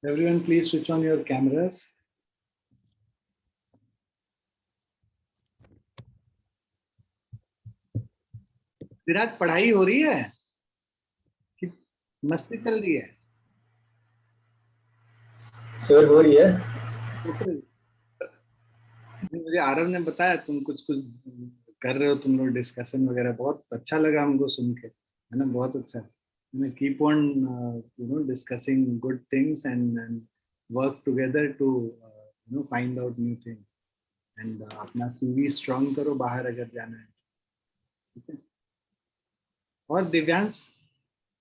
Everyone, please switch on your cameras. Virat, पढ़ाई हो रही है कि मस्ती चल रही है? सर हो रही है। मुझे आरव ने बताया तुम कुछ कुछ कर रहे हो, तुम लोग डिस्कशन वगैरह, बहुत अच्छा लगा हमको सुन के, है ना? बहुत अच्छा। Keep on discussing good things and work together to find out new thing and अपना सीवी स्ट्रांग करो बाहर अगर जाना है, ठीक है? और Divyansh,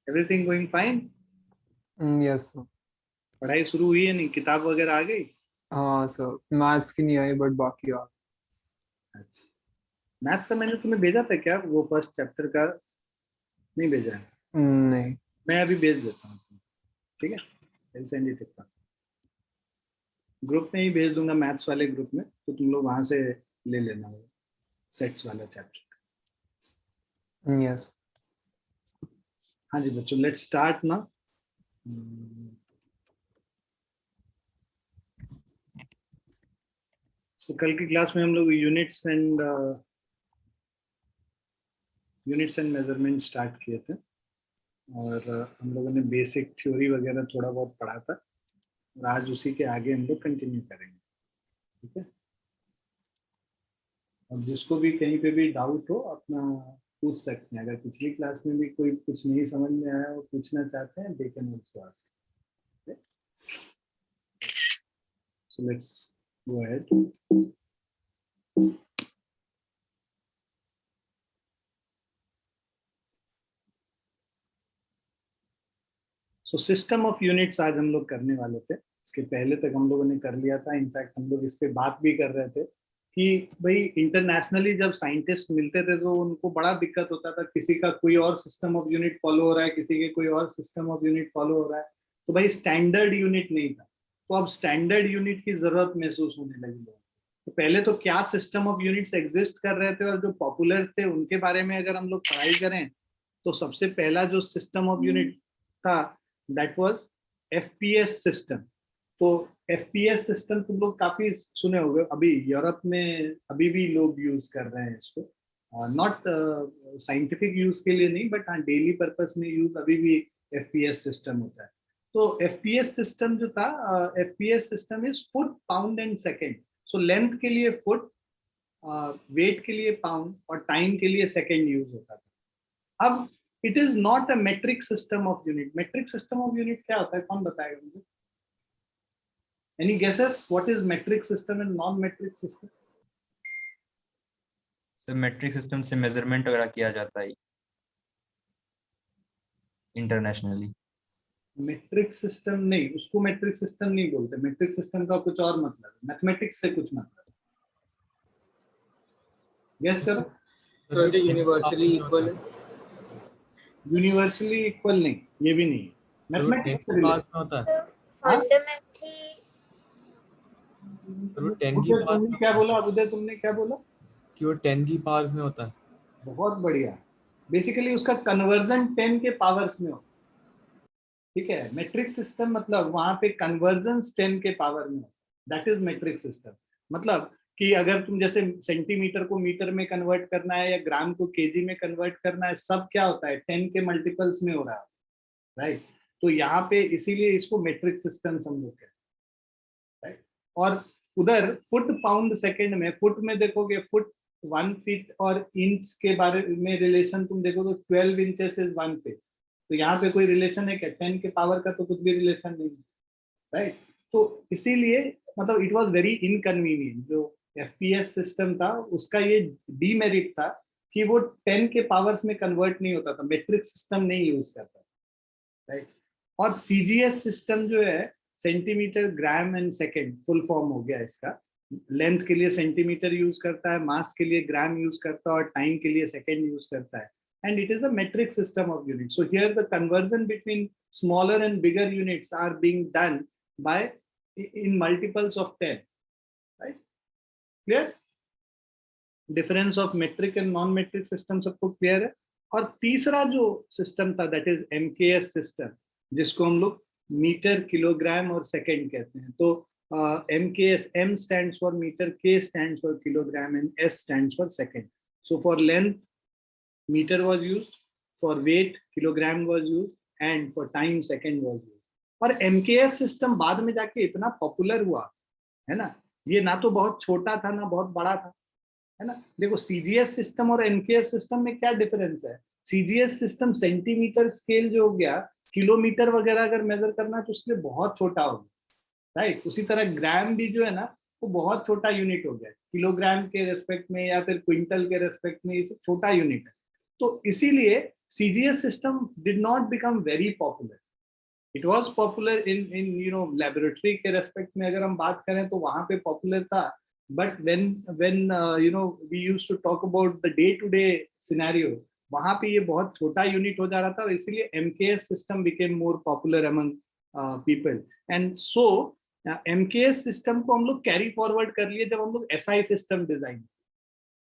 everything going fine? Yes sir. पढ़ाई शुरू हुई है? नहीं, किताब वगैरह आ गई? हाँ सर, मैथ्स की नहीं आई बट बाकी आ। अच्छा, मैथ्स का मैंने तुम्हें भेजा था क्या, वो फर्स्ट चैप्टर का? नहीं भेजा है? नहीं। मैं अभी भेज देता हूँ, ठीक है? सेंड इट ग्रुप में ही भेज दूंगा, मैथ्स वाले ग्रुप में, तो तुम लोग वहां से ले लेना वो सेट्स वाला चैप्टर। यस। हाँ जी बच्चों, लेट्स स्टार्ट ना। सो कल की क्लास में हम लोग यूनिट्स एंड मेजरमेंट स्टार्ट किए थे, और हम लोगों ने बेसिक थ्योरी वगैरह थोड़ा बहुत पढ़ा था, और आज उसी के आगे हम लोग कंटिन्यू करेंगे, ठीक है? और जिसको भी कहीं पे भी डाउट हो अपना पूछ सकते हैं। अगर पिछली क्लास में भी कोई कुछ नहीं समझ में आया और पूछना चाहते हैं, they can also ask. So let's go ahead. So system of units आज हम लोग करने वाले थे। इसके पहले तक हम लोगों ने कर लिया था, इनफैक्ट हम लोग इस पे बात भी कर रहे थे कि भाई इंटरनेशनली जब साइंटिस्ट मिलते थे तो उनको बड़ा दिक्कत होता था, किसी का कोई और सिस्टम ऑफ यूनिट फॉलो हो रहा है, किसी के कोई और सिस्टम ऑफ यूनिट फॉलो हो रहा है, तो भाई स्टैंडर्ड यूनिट नहीं था। तो अब स्टैंडर्ड यूनिट की जरूरत महसूस होने लगी लोगों को। तो पहले तो क्या सिस्टम ऑफ यूनिट्स एग्जिस्ट कर रहे थे और जो पॉपुलर थे उनके बारे में अगर हम लोग पढ़ाई करें, तो सबसे पहला जो सिस्टम ऑफ यूनिट था दैट वाज एफपीएस सिस्टम। तो एफपीएस सिस्टम तुम लोग काफी सुने होंगे, अभी यूरोप में अभी भी लोग यूज कर रहे हैं इसको, नॉट साइंटिफिक यूज के लिए नहीं, बट हाँ डेली पर्पस में यूज अभी भी एफपीएस सिस्टम होता है। तो एफपीएस सिस्टम जो था, FPS system is foot pound and second. So length के लिए फुट, वेट के लिए पाउंड और टाइम के लिए सेकेंड यूज होता था। अब it is not a metric system of unit. Metric system of unit क्या होता है, कौन बताएगा मुझे? Any guesses what is metric system and non metric system? Sir metric system से मेजरमेंट वगैरह किया जाता है इंटरनेशनली। मेट्रिक सिस्टम नहीं, उसको मेट्रिक सिस्टम नहीं बोलते। मेट्रिक सिस्टम का कुछ और मतलब है, मैथमेटिक्स से कुछ मतलब है। गेस करो। सर जो यूनिवर्सली इक्वल है। यूनिवर्सली इक्वल नहीं, ये भी नहीं है। मैथमेटिक्स से पास में होता है। फंडामेंटली तुमने क्या बोला उदय, तुमने क्या बोला? कि वो 10 की पावर्स में होता है। बहुत बढ़िया। बेसिकली उसका कन्वर्जन 10 के पावर्स में हो, ठीक है? मेट्रिक सिस्टम मतलब वहां पे कन्वर्जन 10 के पावर में हो, दैट इज मेट्रिक सिस्टम। मतलब कि अगर तुम जैसे सेंटीमीटर को मीटर में कन्वर्ट करना है या ग्राम को केजी में कन्वर्ट करना है, सब क्या होता है 10 के मल्टीपल्स में हो रहा है, राइट? तो यहाँ पे इसीलिए इसको मेट्रिक सिस्टम समझो क्या, राइट? और उधर फुट पाउंड सेकेंड में, फुट में देखोगे, फुट 1 फीट और इंच के बारे में रिलेशन तुम देखो तो 12 इंचेस इज 1 फीट। तो यहाँ पे कोई रिलेशन है क्या? 10 के पावर का तो कुछ भी रिलेशन नहीं है, राइट? तो इसीलिए मतलब इट वाज वेरी इनकन्वीनियंट। जो एफपीएस सिस्टम था उसका ये डीमेरिट था कि वो 10 के पावर्स में कन्वर्ट नहीं होता था, मेट्रिक सिस्टम नहीं यूज करता, राइट? और सीजीएस सिस्टम जो है, centimetre gram and second full form हो गया इसका। लेंथ के लिए सेंटीमीटर यूज करता है, मास के लिए ग्राम यूज करता है, और टाइम के लिए सेकेंड यूज करता है। And it is a metric system of units. So here the conversion between smaller and bigger units are being done by in multiples of 10, right? Clear? Difference of metric and non-metric system सबको clear है? और तीसरा जो system था that is MKS system, जिसको हम लोग metre, kilogram और सेकंड कहते हैं। तो MKS, M stands for meter, K stands for kilogram and S stands for second. So for length, meter was used, for weight, kilogram was used, and for time, second was used. और MKS system बाद में जाके इतना popular हुआ है ना, ये ना तो बहुत छोटा था ना बहुत बड़ा था, है ना। देखो CGS सिस्टम और MKS सिस्टम में क्या डिफरेंस है। CGS सिस्टम सेंटीमीटर स्केल जो हो गया, किलोमीटर वगैरह अगर मेजर करना है तो उसके लिए बहुत छोटा हो गया, राइट। उसी तरह ग्राम भी जो है ना वो बहुत छोटा यूनिट हो गया, किलोग्राम के रेस्पेक्ट में या फिर क्विंटल के रेस्पेक्ट में, ये सब छोटा यूनिट है। तो इसीलिए CGS system did not become very popular. It was popular in laboratory के रेस्पेक्ट में अगर हम बात करें तो वहां पे पॉपुलर था, but when we used to talk about the day to day scenario, वहां पे ये बहुत छोटा यूनिट हो जा रहा था, और इसीलिए MKS system became more popular among people. And so MKS system को हम लोग कैरी फॉरवर्ड कर लिए जब हम लोग SI system design,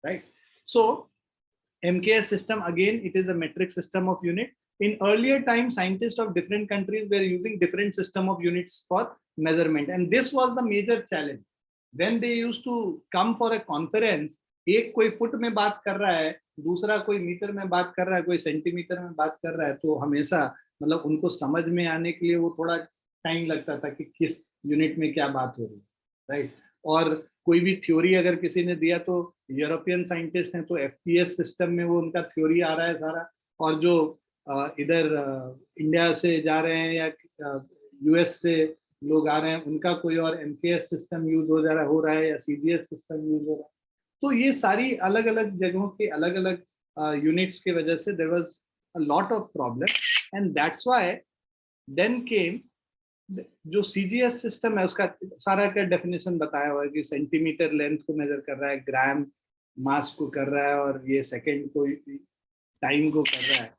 right. So MKS system, again, it is a metric system of unit. In earlier time, scientists of different countries were using different system of units for measurement, and this was the major challenge. When they used to come for a conference, एक कोई foot में बात कर रहा है, दूसरा कोई metre में बात कर रहा है, कोई सेंटीमीटर में बात कर रहा है, तो हमेशा मतलब उनको समझ में आने के लिए वो थोड़ा टाइम लगता था कि किस यूनिट में क्या बात हो रही है, राइट। और कोई भी थ्योरी अगर किसी ने दिया तो यूरोपियन साइंटिस्ट हैं तो FPS सिस्टम में वो उनका थ्योरी आ रहा है सारा, और जो इधर इंडिया से जा रहे हैं या US से लोग आ रहे हैं उनका कोई और MKS सिस्टम यूज हो रहा है या CGS सिस्टम यूज हो रहा है। तो ये सारी अलग अलग जगहों के अलग अलग यूनिट्स की वजह से there was a lot of problem, and that's why then came जो CGS सिस्टम है, उसका सारा का डेफिनेशन बताया हुआ है कि सेंटीमीटर लेंथ को मेजर कर रहा है, ग्राम मास को कर रहा है, और ये सेकंड को टाइम को कर रहा है।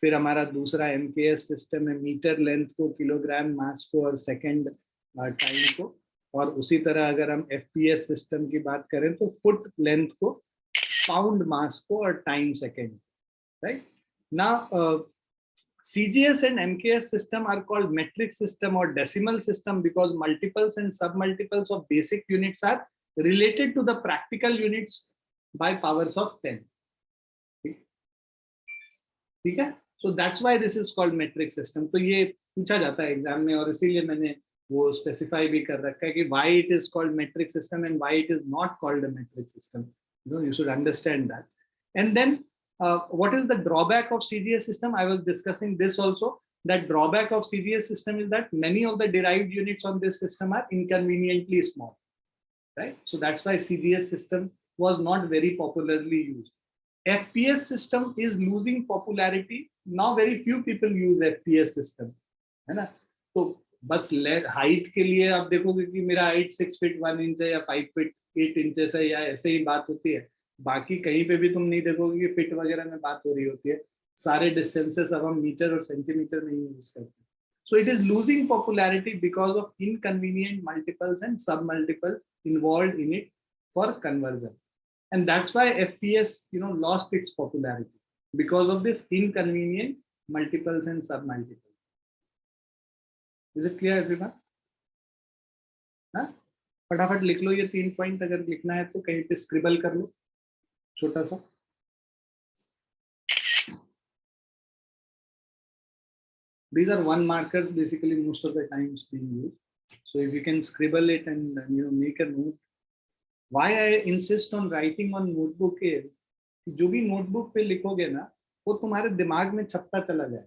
फिर हमारा दूसरा MKS सिस्टम है, मीटर लेंथ को, किलोग्राम मास को और सेकंड टाइम को। और उसी तरह अगर हम FPS सिस्टम की बात करें तो फुट लेंथ को, पाउंड मास को और time second, right. Now CGS and MKS system are called metric system or decimal system because multiples and submultiples of basic units are related to the practical units by powers of 10. ठीक है, so that's why this is called metric system. तो ये पूछा जाता है exam में, और इसीलिए मैंने वो स्पेसिफाई भी कर रखा है कि why it is called metric system and why it is not called a metric system. You should understand that. And then what is the drawback of CGS system? I was discussing this also. That drawback of CGS system is that many of the derived units on this system are inconveniently small, right? So that's why CGS system was not very popularly used. FPS system is losing popularity. Now very few people use FPS system, है ना। तो बस height के लिए आप देखोगे कि मेरा हाइट 6 फीट 1 इंच है या 5 फीट 8 इंचेस है, या ऐसे ही बात होती है। बाकी कहीं पे भी तुम नहीं देखोगे कि फिट वगैरह में बात हो रही होती है। सारे डिस्टेंसेस अब हम मीटर और सेंटीमीटर में यूज करते हैं। So it is losing popularity because of inconvenient multiples and sub multiples involved in it for conversion, and that's why FPS lost its popularity because of this inconvenient multiples and sub multiples. Is it clear everyone? हाँ, फटाफट लिख लो ये 3 point, अगर लिखना है तो कहीं पे स्क्रिबल कर लो छोटा सा। These are one markers basically most of the times being used. So if you can scribble it and make a note. Why I insist on writing on notebook is जो भी नोटबुक पे लिखोगे ना वो तुम्हारे दिमाग में छपता चला जाए।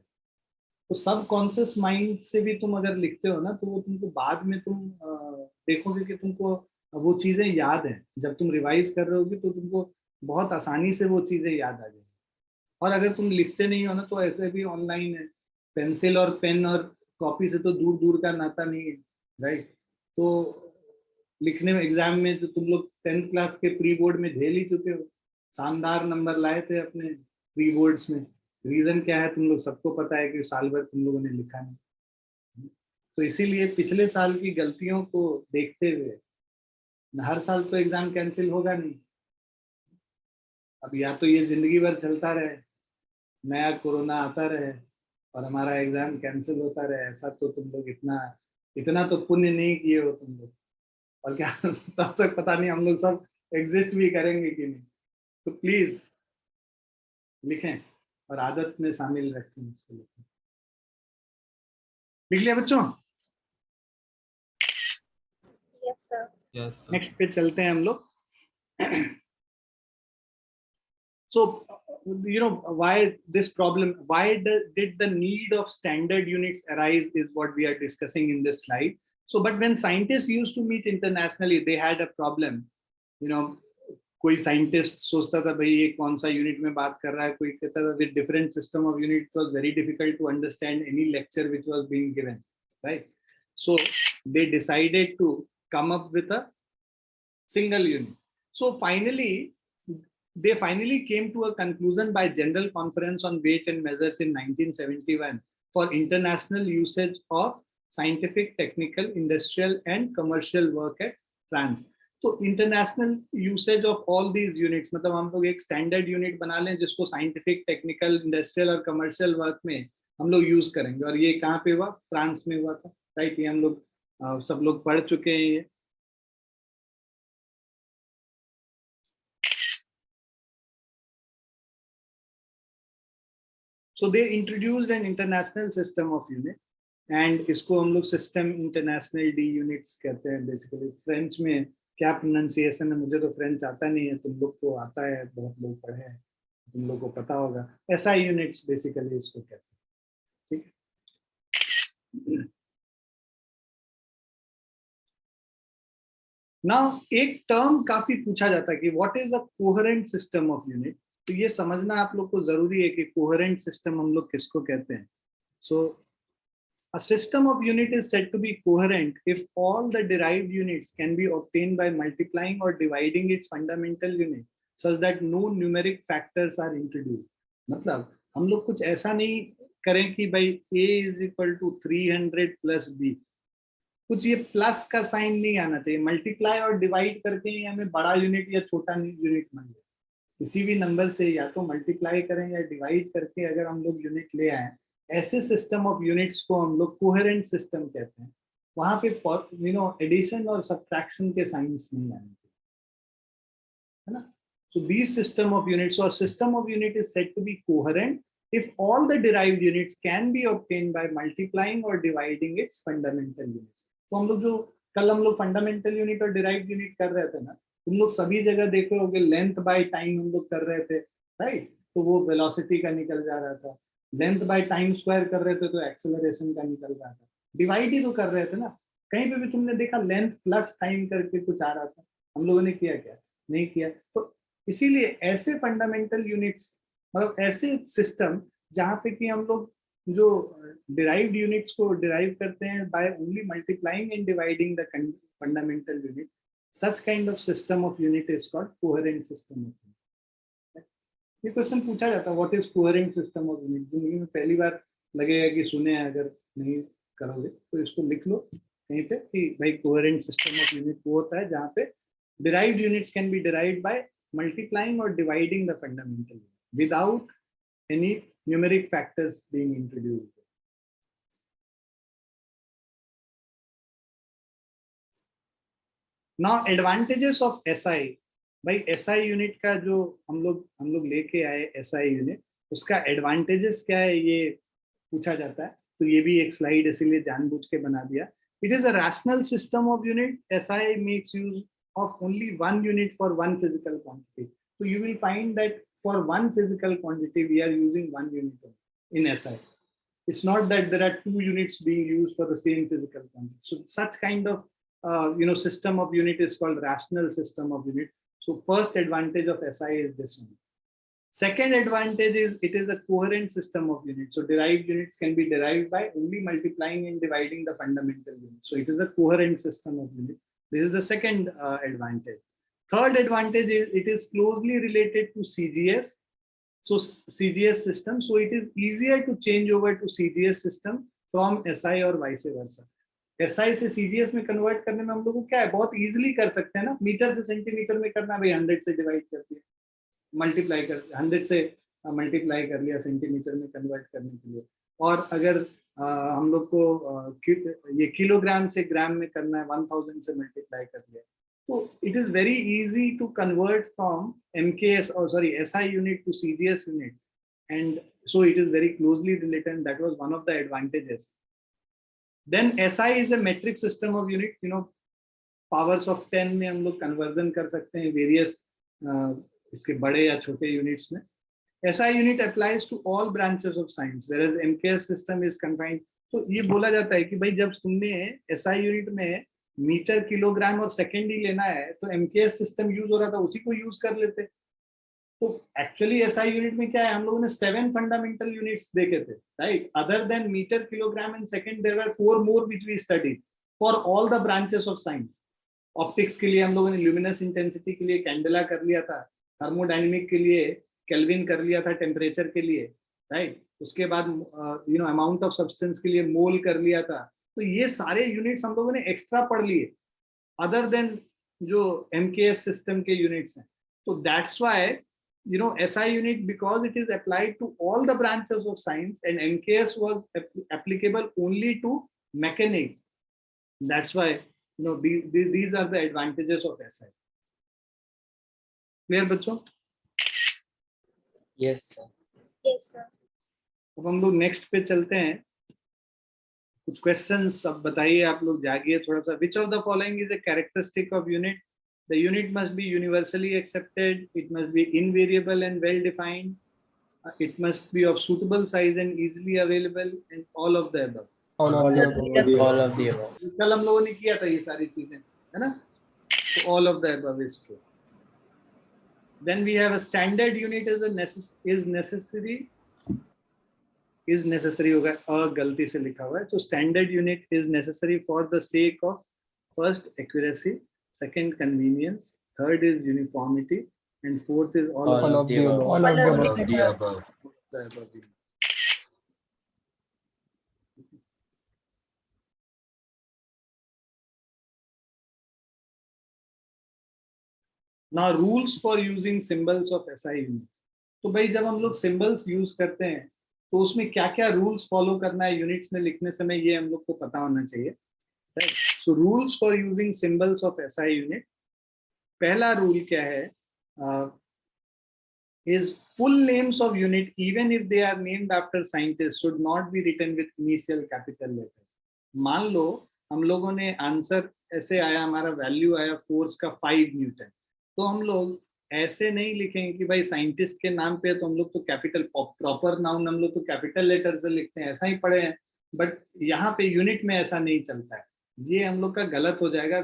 तो सब कॉन्शियस माइंड से भी तुम अगर लिखते हो ना तो वो तुमको बाद में तुम देखोगे कि तुमको वो चीजें याद हैं। जब तुम रिवाइज कर रहे होगे तो तुमको बहुत आसानी से वो चीजें याद आ जाएंगी। और अगर तुम लिखते नहीं हो ना तो ऐसे भी ऑनलाइन है, पेंसिल और पेन और कॉपी से तो दूर दूर का नाता नहीं है, राइट। तो लिखने में एग्जाम में तो तुम लोग 10th क्लास के प्री बोर्ड में झेल ही चुके हो, शानदार नंबर लाए थे अपने प्री बोर्ड्स में। रीजन क्या है तुम लोग सबको पता है कि साल भर तुम लोगों ने लिखा नहीं। तो इसीलिए पिछले साल की गलतियों को देखते हुए हर साल तो एग्जाम कैंसिल होगा नहीं। अब या तो ये जिंदगी भर चलता रहे, नया कोरोना आता रहे, और हमारा एग्जाम कैंसिल होता रहे, ऐसा तो तुम लोग इतना इतना तो पुण्य नहीं किए हो तुम लोग। और क्या तब तक पता नहीं हम लोग सब एग्जिस्ट भी करेंगे कि नहीं। तो प्लीज लिखें और आदत में शामिल रखें इसको। लिख लिया बच्चों? Yes, sir. Yes, sir. Next पे चलते हैं हम लोग। So, you know, why this problem, did the need of standard units arise is what we are discussing in this slide. So, but when scientists used to meet internationally, they had a problem. You know, कोई scientist सोचता था भाई ये कौन सा unit में बात कर रहा है, कोई कहता था with different system of unit, it was very difficult to understand any lecture which was being given, right? So they decided to come up with a single unit. So they finally came to a conclusion by General Conference on Weight and Measures in 1971 for international usage of scientific, technical, industrial and commercial work at France. तो international usage of all these units, मतलब हम लोग एक standard unit बना लें जिसको scientific, technical, industrial और commercial work में हम लोग यूज करेंगे। और ये कहाँ पे हुआ? फ्रांस में हुआ था, राइट? ये हम लोग सब लोग पढ़ चुके हैं ये। So they introduced an international system of unit and इसको हम लोग सिस्टम इंटरनेशनल डी यूनिट्स कहते हैं बेसिकली। फ्रेंच में क्या प्रोनाउंसिएशन है, मुझे तो फ्रेंच आता नहीं है, तुम लोग को आता है, बहुत लोग पढ़े हैं, तुम लोग को पता होगा। SI यूनिट्स बेसिकली इसको कहते हैं, ठीक है। नाउ एक टर्म काफी पूछा जाता है कि what is a coherent system of unit. तो ये समझना आप लोग को जरूरी है कि कोहेरेंट सिस्टम हम लोग किसको कहते हैं। सो a system of unit is said to be coherent if all the derived units can be obtained by multiplying or dividing its fundamental unit such that no numeric factors are introduced. मतलब हम लोग कुछ ऐसा नहीं करें कि भाई a is equal to 300 plus b, कुछ ये प्लस का साइन नहीं आना चाहिए। मल्टीप्लाई और डिवाइड करके हमें बड़ा यूनिट या छोटा यूनिट मिल जाए, किसी भी नंबर से या तो मल्टीप्लाई करें या डिवाइड करके अगर हम लोग यूनिट ले आए, ऐसे सिस्टम ऑफ यूनिट्स को हम लोग कोहेरेंट सिस्टम कहते हैं। वहां पे एडिशन और सब्ट्रैक्शन के साइंस नहीं आने चाहिए, है ना? So this system of units, और system of unit is said to be coherent if all the derived units can be obtained by multiplying or dividing its fundamental units. तो हम लोग जो कल हम लोग फंडामेंटल यूनिट और डिराइव्ड यूनिट कर रहे थे ना, तुम लोग सभी जगह देखे होगे लेंथ बाय टाइम हम लोग कर रहे थे, राइट? तो वो वेलोसिटी का निकल जा रहा था। लेंथ बाय टाइम स्क्वायर कर रहे थे तो एक्सेलरेशन का निकल रहा था। डिवाइड ही तो कर रहे थे ना, कहीं पे भी तुमने देखा लेंथ प्लस टाइम करके कुछ आ रहा था? हम लोगों ने किया क्या? नहीं किया। तो इसीलिए ऐसे फंडामेंटल यूनिट्स, मतलब ऐसे सिस्टम जहाँ पे कि हम लोग जो डिराइव्ड यूनिट्स को डिराइव करते हैं by only multiplying and dividing the fundamental unit, such kind of system of unit is called coherent system of unit. ये क्वेश्चन पूछा जाता है, what is coherent system of unit? जिंदगी में पहली बार लगेगा कि सुने, अगर नहीं करोगे तो इसको लिख लो कहीं पे कि भाई कोहेरेंट सिस्टम ऑफ यूनिट वो होता है जहाँ पे derived units can be derived by multiplying or dividing the fundamental unit without any numeric factors being introduced. Now advantages of SI, भाई SI यूनिट का जो हम लोग लेके आए SI यूनिट, उसका एडवांटेजेस क्या है ये पूछा जाता है। तो ये भी एक स्लाइड इसीलिए जानबूझ के बना दिया। It is a rational system of unit. SI makes use of only one unit for one physical quantity. So you will find that for one physical quantity we are using one unit in SI. It's not that there are two units being used for the same physical quantity. So such kind of system of unit is called rational system of unit. So first advantage of SI is this one. Second advantage is it is a coherent system of units. So derived units can be derived by only multiplying and dividing the fundamental units. So it is a coherent system of unit. This is the second advantage. Third advantage is it is closely related to CGS. So CGS system. So it is easier to change over to CGS system from SI or vice versa. SI से CGS में convert करने में हम लोग को क्या है, बहुत इजीली कर सकते हैं ना। मीटर से सेंटीमीटर में करना, भाई 100 से डिवाइड कर दिया, मल्टीप्लाई कर 100 से मल्टीप्लाई कर लिया सेंटीमीटर में कन्वर्ट करने के लिए। और अगर हम लोग को ये किलोग्राम से ग्राम में करना है, 1000 से मल्टीप्लाई कर लिया, तो it is very easy to convert from MKS or sorry SI unit to CGS unit, and so it is very closely related, and that was one of the advantages. Then SI is a metric system of unit, you know, powers of 10 में हम लोग conversion कर सकते हैं various इसके बड़े या छोटे यूनिट्स में. SI unit applies to all branches of science, whereas MKS system is confined. तो ये बोला जाता है कि भाई जब तुमने SI unit में मीटर, किलोग्राम और सेकेंड ही लेना है, तो MKS सिस्टम यूज हो रहा था, उसी को यूज कर लेते. तो एक्चुअली SI यूनिट में क्या है, हम लोगों ने 7 फंडामेंटल यूनिट्स देखे थे, right. Other than metre, kilogram and second, there were 4 more which we studied for all the branches of science. Optics के लिए हम लोगों ने ल्यूमिनस इंटेंसिटी के लिए कैंडेला कर लिया था, थर्मोडायनेमिक के लिए केल्विन कर लिया था, टेम्परेचर के लिए, राइट. उसके बाद you know amount of substance के लिए मोल कर लिया था. तो ये सारे यूनिट्स हम लोगों ने एक्स्ट्रा पढ़ लिए अदर देन जो MKS सिस्टम के यूनिट्स हैं. तो that's why you know SI unit, because it is applied to all the branches of science, and MKS was applicable only to mechanics. That's why you know these are the advantages of SI. Clear बच्चों? Yes, sir. Yes, sir. अब हम लोग next पे चलते हैं. कुछ questions अब बताइए, आप लोग जागिए थोड़ा सा. Which of the following is a characteristic of unit? The unit must be universally accepted, it must be invariable and well defined, it must be of suitable size and easily available, and all of the above. All of the above. All of the above. कल हम लोगों ने किया था ये सारी चीजें, है ना? So all of the above is true. Then we have a standard unit is necessary होगा, और गलती से लिखा हुआ है. So standard unit is necessary for the sake of first accuracy, second convenience, third is uniformity, and fourth is all of the above. All of the above. the above. Now rules for using symbols of SI units. तो भाई जब हम लोग symbols use करते हैं तो उसमें क्या क्या रूल्स फॉलो करना है यूनिट्स में लिखने समय, ये हम लोग को पता होना चाहिए. So rules for using symbols of SI unit. पहला रूल क्या है, is full names of unit even if they are named after scientists should not be written with initial capital letters. मान लो हम लोगों ने आंसर ऐसे आया, हमारा वैल्यू आया फोर्स का 5 न्यूटन, तो हम लोग ऐसे नहीं लिखेंगे कि भाई साइंटिस्ट के नाम पे, तो हम लोग तो कैपिटल प्रॉपर नाउन हम लोग तो कैपिटल लेटर से लिखते हैं, ऐसा ही पढ़े हैं. बट यहाँ पे यूनिट में ऐसा नहीं चलता है, ये हम लोग का गलत हो जाएगा.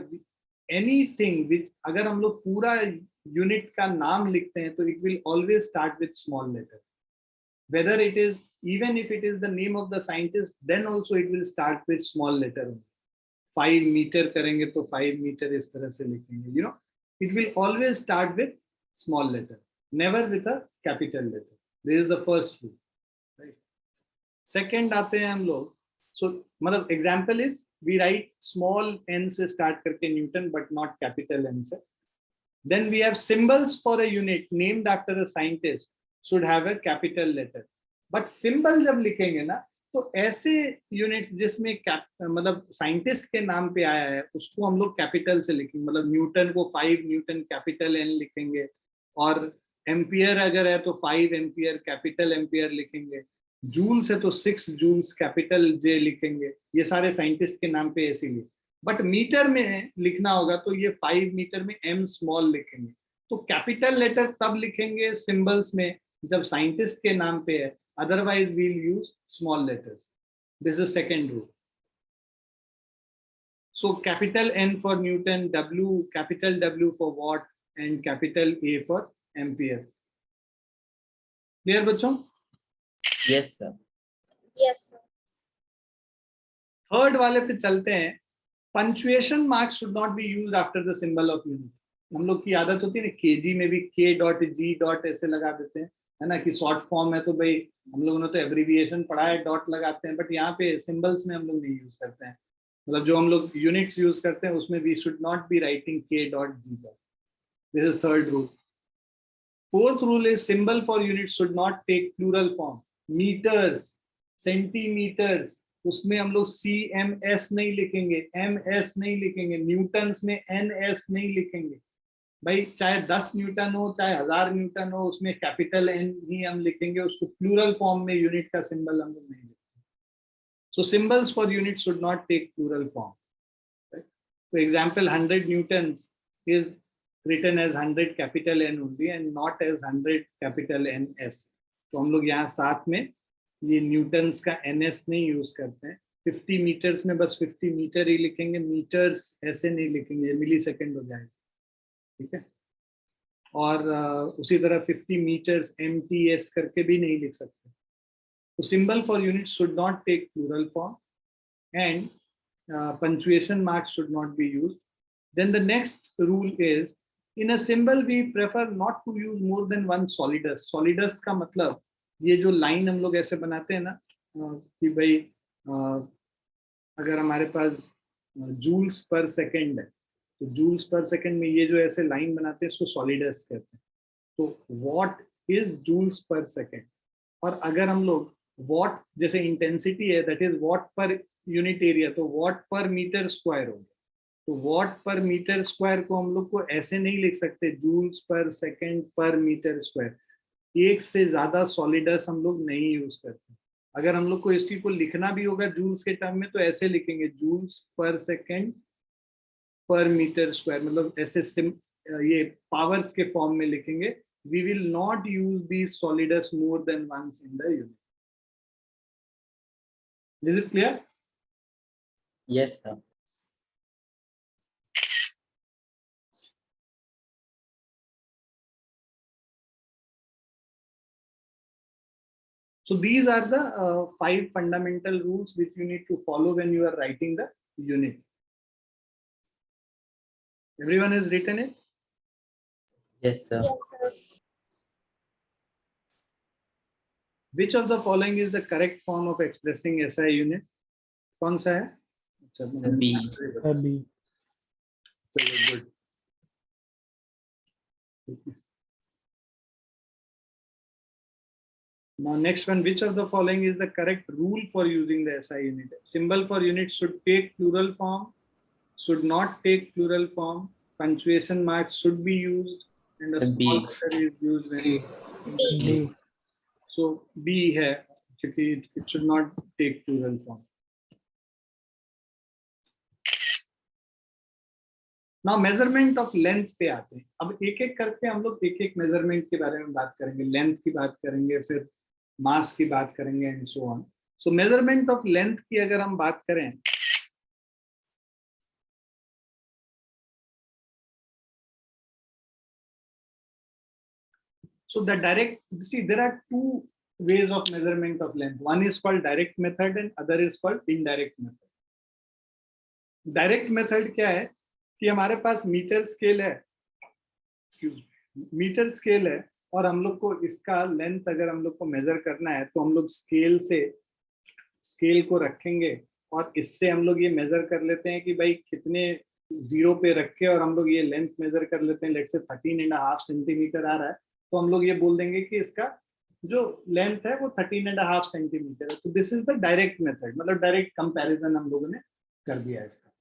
एनीथिंग विच, अगर हम लोग पूरा यूनिट का नाम लिखते हैं तो it will always start with small letter. Whether it is, even if it is the name of the scientist, then also it will start with small letter. 5 metre करेंगे तो 5 मीटर इस तरह से लिखेंगे, you know, it will always start with small letter, never with a capital letter. This is the first rule, right? Second आते हैं हम लोग. So मतलब example is we write small n से start करके Newton but not capital N से. Then we have symbols for a unit named after a scientist should have a capital letter. But symbol जब लिखेंगे ना, तो ऐसे units जिसमें मतलब साइंटिस्ट के नाम पे आया है उसको हम लोग कैपिटल से लिखेंगे. मतलब न्यूटन को 5 न्यूटन कैपिटल N लिखेंगे, और एम्पियर अगर है तो 5 एम्पियर कैपिटल एम्पियर लिखेंगे. जूल्स है तो 6 जूल्स कैपिटल J लिखेंगे. ये सारे साइंटिस्ट के नाम पे इसीलिए. बट मीटर में लिखना होगा तो ये 5 मीटर में M स्मॉल लिखेंगे. तो कैपिटल लेटर तब लिखेंगे सिंबल्स में जब साइंटिस्ट के नाम पे है, otherwise we'll use small letters. This is second rule. So capital N for Newton, W, capital W for watt, and capital A for ampere. Clear बच्चों? Yes, sir. Yes, sir. Third वाले पे चलते हैं. Punctuation marks should not be used after the symbol of unit. हम लोग की आदत होती है ना, kg में भी K डॉट G डॉट ऐसे लगा देते हैं, है ना, कि शॉर्ट फॉर्म है तो भाई हम लोगों ने तो एब्रीविएशन पढ़ा है, डॉट लगाते हैं. बट यहाँ पे सिंबल्स में हम लोग नहीं यूज करते हैं. मतलब जो हम लोग यूनिट्स यूज करते हैं उसमें we should not be writing K dot G dot. This is third rule. Fourth rule is symbol for unit should not take plural form. Metres, centimetres, उसमें हम लोग CMS नहीं लिखेंगे, MS नहीं लिखेंगे, न्यूटन्स में NS नहीं लिखेंगे भाई। चाहे 10 न्यूटन हो, चाहे 1000 न्यूटन हो, उसमें कैपिटल N ही हम लिखेंगे, उसको प्लूरल फॉर्म में यूनिट का सिंबल हम लोग नहीं लिखेंगे। So symbols for units should not take plural form. Right? For example, 100 newtons is written as 100 capital N only and not as 100 capital NS. तो हम लोग यहाँ साथ में ये न्यूटन्स का NS नहीं यूज करते हैं। 50 मीटर्स में बस 50 मीटर ही लिखेंगे, मीटर्स ऐसे नहीं लिखेंगे, मिली सेकेंड हो जाएगा, ठीक है। और उसी तरह 50 मीटर्स MTS करके भी नहीं लिख सकते। So symbol for units should not take plural form, and punctuation marks should not be used. Then the next rule is, in a symbol we prefer not to use more than one solidus. Solidus का मतलब ये जो line हम लोग ऐसे बनाते हैं ना कि भाई अगर हमारे पास जूल्स पर सेकेंड है तो जूल्स पर सेकेंड में ये जो ऐसे लाइन बनाते हैं इसको सॉलिडस कहते हैं। तो what is joules per second, और अगर हम लोग वॉट जैसे इंटेंसिटी है that is watt per unit area, तो वॉट पर मीटर स्क्वायर हो गया। तो वॉट पर मीटर स्क्वायर को हम लोग को ऐसे नहीं लिख सकते, जूल्स पर सेकेंड पर मीटर स्क्वायर। एक से ज्यादा सॉलिडस हम लोग नहीं यूज करते। अगर हम लोग को इस चीज को लिखना भी होगा जूल्स के टर्म में तो ऐसे लिखेंगे, जूल्स पर सेकेंड पर मीटर स्क्वायर, मतलब ऐसे ये पावर्स के फॉर्म में लिखेंगे। We will not use these solidus more than once in the unit. Is it clear? Yes, sir. So these are the 5 fundamental rules which you need to follow when you are writing the unit. Everyone has written it? Yes, sir. Yes, sir. Which of the following is the correct form of expressing SI unit? कौन सा है? B. B. चलो good. Now next one, which of the following is the correct rule for using the SI unit? Symbol for unit should take plural form, should not take plural form, punctuation marks should be used, and a small B. letter is used when B. so B है क्योंकि it should not take plural form. Now measurement of length पे आते हैं। अब एक एक करके हम लोग एक एक मेजरमेंट के बारे में बात करेंगे, लेंथ की बात करेंगे, फिर मास की बात करेंगे and so on. So measurement of length की अगर हम बात करें so the direct, see there are two ways of measurement of length. One is called direct method and other is called indirect method. Direct method क्या है कि हमारे पास metre scale है, मीटर स्केल है और हम लोग को इसका लेंथ अगर हम लोग को मेजर करना है तो हम लोग स्केल से स्केल को रखेंगे और इससे हम लोग ये मेजर कर लेते हैं कि भाई कितने जीरो पे रख के और हम लोग ये लेंथ मेजर कर लेते हैं। लेट्स से 13.5 सेंटीमीटर आ रहा है तो हम लोग ये बोल देंगे कि इसका जो लेंथ है वो 13.5 सेंटीमीटर है। तो this is the direct method, मतलब डायरेक्ट कंपैरिजन हम लोगों ने कर दिया है। इसका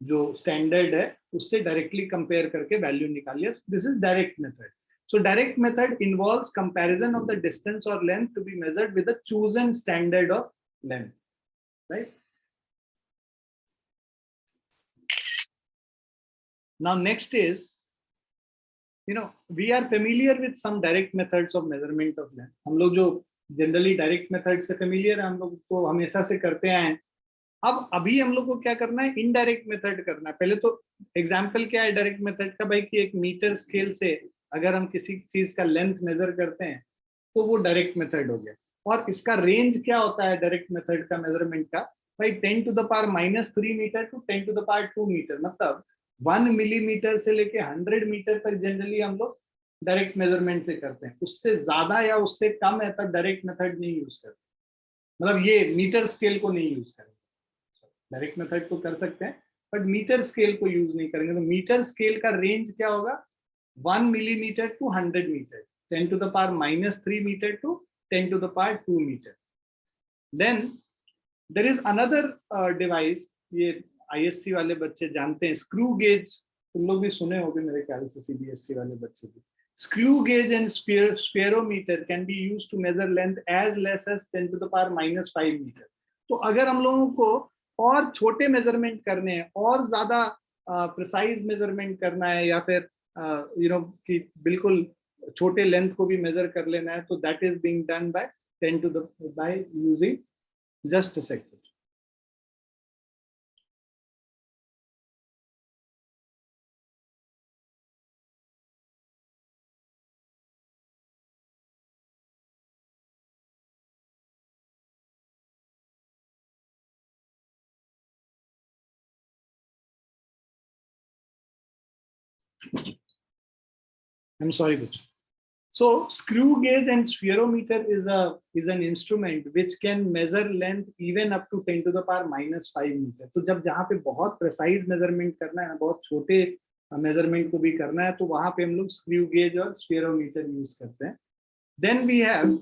जो स्टैंडर्ड है उससे डायरेक्टली कंपेयर करके वैल्यू निकाल लिया। This is direct method. So direct method involves comparison of the distance or length to be measured with a chosen standard of length, right? Now next is, we are familiar with some direct methods of measurement of length. हम लोग जो generally direct method से familiar है, हम लोग तो हमेशा से करते आए हैं। अब अभी हम लोग को क्या करना है, इनडायरेक्ट मेथड करना है। पहले तो एग्जाम्पल क्या है डायरेक्ट मेथड का, भाई कि एक मीटर स्केल से अगर हम किसी चीज का लेंथ मेजर करते हैं तो वो डायरेक्ट मेथड हो गया। और इसका रेंज क्या होता है डायरेक्ट मेथड का मेजरमेंट का, भाई 10⁻³ मीटर टू 10⁻² मीटर, मतलब 1 मिलीमीटर से लेके 100 मीटर तक जनरली हम लोग डायरेक्ट मेजरमेंट से करते हैं। उससे ज्यादा या उससे कम है तक डायरेक्ट मेथड नहीं यूज करते, मतलब ये मीटर स्केल को नहीं यूज करेंगे। डायरेक्ट मेथड तो कर सकते हैं बट मीटर स्केल को यूज नहीं करेंगे। तो मीटर स्केल का रेंज क्या होगा, 1 millimetre to 100 metre, 10⁻³ metre to 10⁻² metre. Then there is another device, ये ISC वाले बच्चे जानते हैं, स्क्रू गेज, तुम लोग भी सुने होंगे मेरे ख्याल से, CBSC वाले बच्चे भी. Screw gauge and spherometer can be used to measure length as less as 10 to the power minus 5 meter. तो अगर हम लोगों को और छोटे मेजरमेंट करने हैं, और ज्यादा प्रिसाइज मेजरमेंट करना है, या फिर कि बिल्कुल छोटे लेंथ को भी मेजर कर लेना है, तो that is being done by 10 to the by using just a second. I'm sorry, Kuch. So screw gauge and spherometer is an instrument which can measure length even up to 10 to the power minus 5 meter. तो जब जहाँ पे बहुत precise measurement करना है, बहुत छोटे measurement को भी करना है, तो वहाँ पे हम लोग screw gauge और spherometer use करते हैं. Then we have,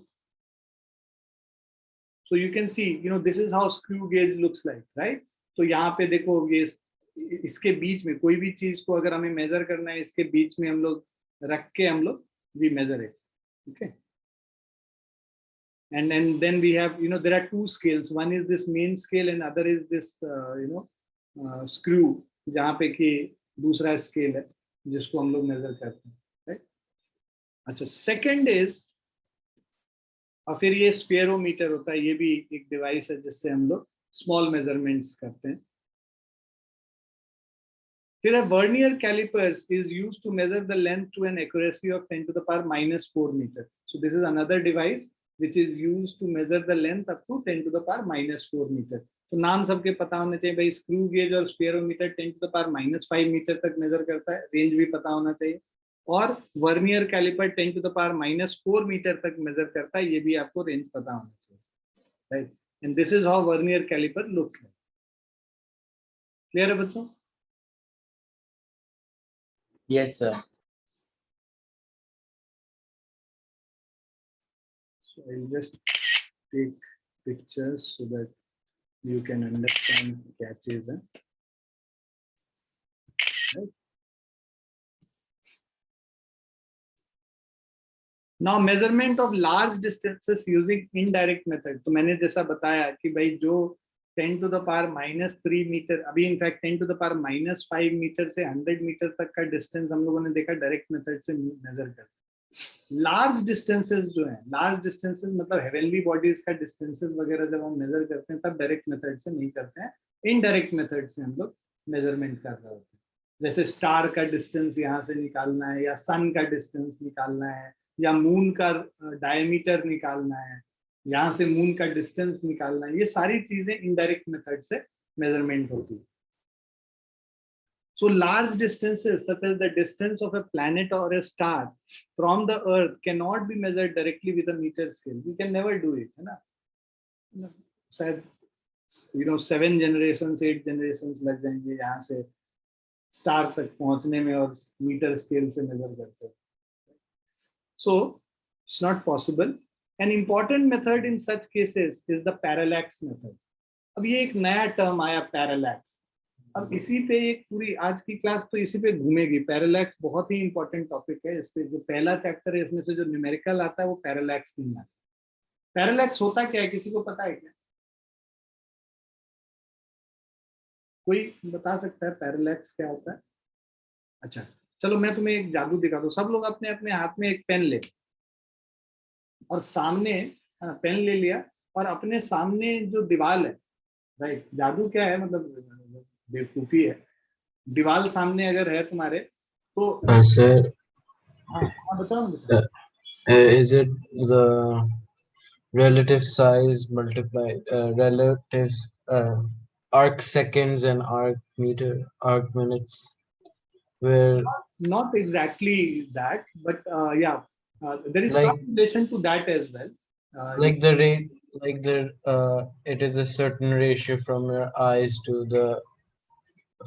so you can see, this is how screw gauge looks like, right? तो यहाँ पे देखो, ये इसके बीच में कोई भी चीज को अगर हमें measure करना है, इसके बीच में हम लोग रख के हम लोग we measure it. Okay. And then we have, there are two scales. One is this main scale and other is this, screw, जहाँ पे कि दूसरा scale है जिसको हम लोग measure करते हैं, right? अच्छा, second is, और फिर ये spherometer होता है, ये भी एक device है जिससे हम लोग small measurements करते हैं. फिर vernier calipers is used to measure the length to an accuracy of 10 to the power minus 4 meter. So this is another device which is used to measure the length up to 10 to the power minus 4 meter. तो नाम सबके पता होने चाहिए भाई, screw gauge और spherometer 10 to the power minus 5 metre तक measure करता है, रेंज भी पता होना चाहिए. और vernier caliper 10 to the power minus 4 metre तक मेजर करता है, ये भी आपको रेंज पता होना चाहिए, right? And this is how vernier caliper looks like. Clear है बच्चों? Yes, sir. So I'll just take pictures so that you can understand catches. Right? Now measurement of large distances using indirect method. तो मैंने जैसा बताया कि भाई जो 10 to the power minus 3 metre, अभी in fact 10 to the power minus 5 metre से 100 metre तक का डिस्टेंस हम लोगों ने देखा डायरेक्ट मेथड से मेजर कर. लार्ज डिस्टेंसेस जो है, लार्ज डिस्टेंसेस मतलब हेवनली बॉडीज का डिस्टेंसेस वगैरह जब हम मेजर करते हैं तब डायरेक्ट मेथड से नहीं करते हैं, इनडायरेक्ट मेथड से हम लोग मेजरमेंट कर रहे होते हैं. जैसे स्टार का डिस्टेंस यहाँ से निकालना है, या सन का डिस्टेंस निकालना है, या मून का डायमीटर निकालना है, यहाँ से मून का डिस्टेंस निकालना है, ये सारी चीजें इनडायरेक्ट मेथड से मेजरमेंट होती है. So large distances such as the distance of a planet or a star from the earth cannot be measured directly with a meter scale. We can never do it, है ना? शायद 7 generations 8 generations लग जाएंगे यहाँ से star तक पहुंचने में, और मीटर स्केल से मेजर करते हैं. So it's not possible. An important method in such cases is the parallax method. अब ये एक नया टर्म आया, पैरालैक्स. अब इसी पे एक पूरी आज की क्लास तो इसी पे घूमेगी. पैरालैक्स बहुत ही इंपॉर्टेंट टॉपिक है. इस पे जो पहला चैप्टर है इसमें से जो न्यूमेरिकल आता है वो पैरालैक्स नहीं आता. पैरालैक्स होता क्या है, किसी को पता है क्या? कोई बता सकता है पैरालैक्स क्या होता है? अच्छा चलो मैं तुम्हें एक जादू दिखा दूं. सब लोग अपने अपने हाथ में एक पेन ले, और सामने पेन ले लिया और अपने सामने जो दीवार है, राइट? जादू क्या है, मतलब बेवकूफी है. दीवार सामने अगर है तुम्हारे तो सर, बताओ. is it the relative size multiplied relative arc seconds and arc minutes, where Not exactly that, but yeah, there is Like- some relation to that as well. like the rate, like the it is a certain ratio from your eyes to the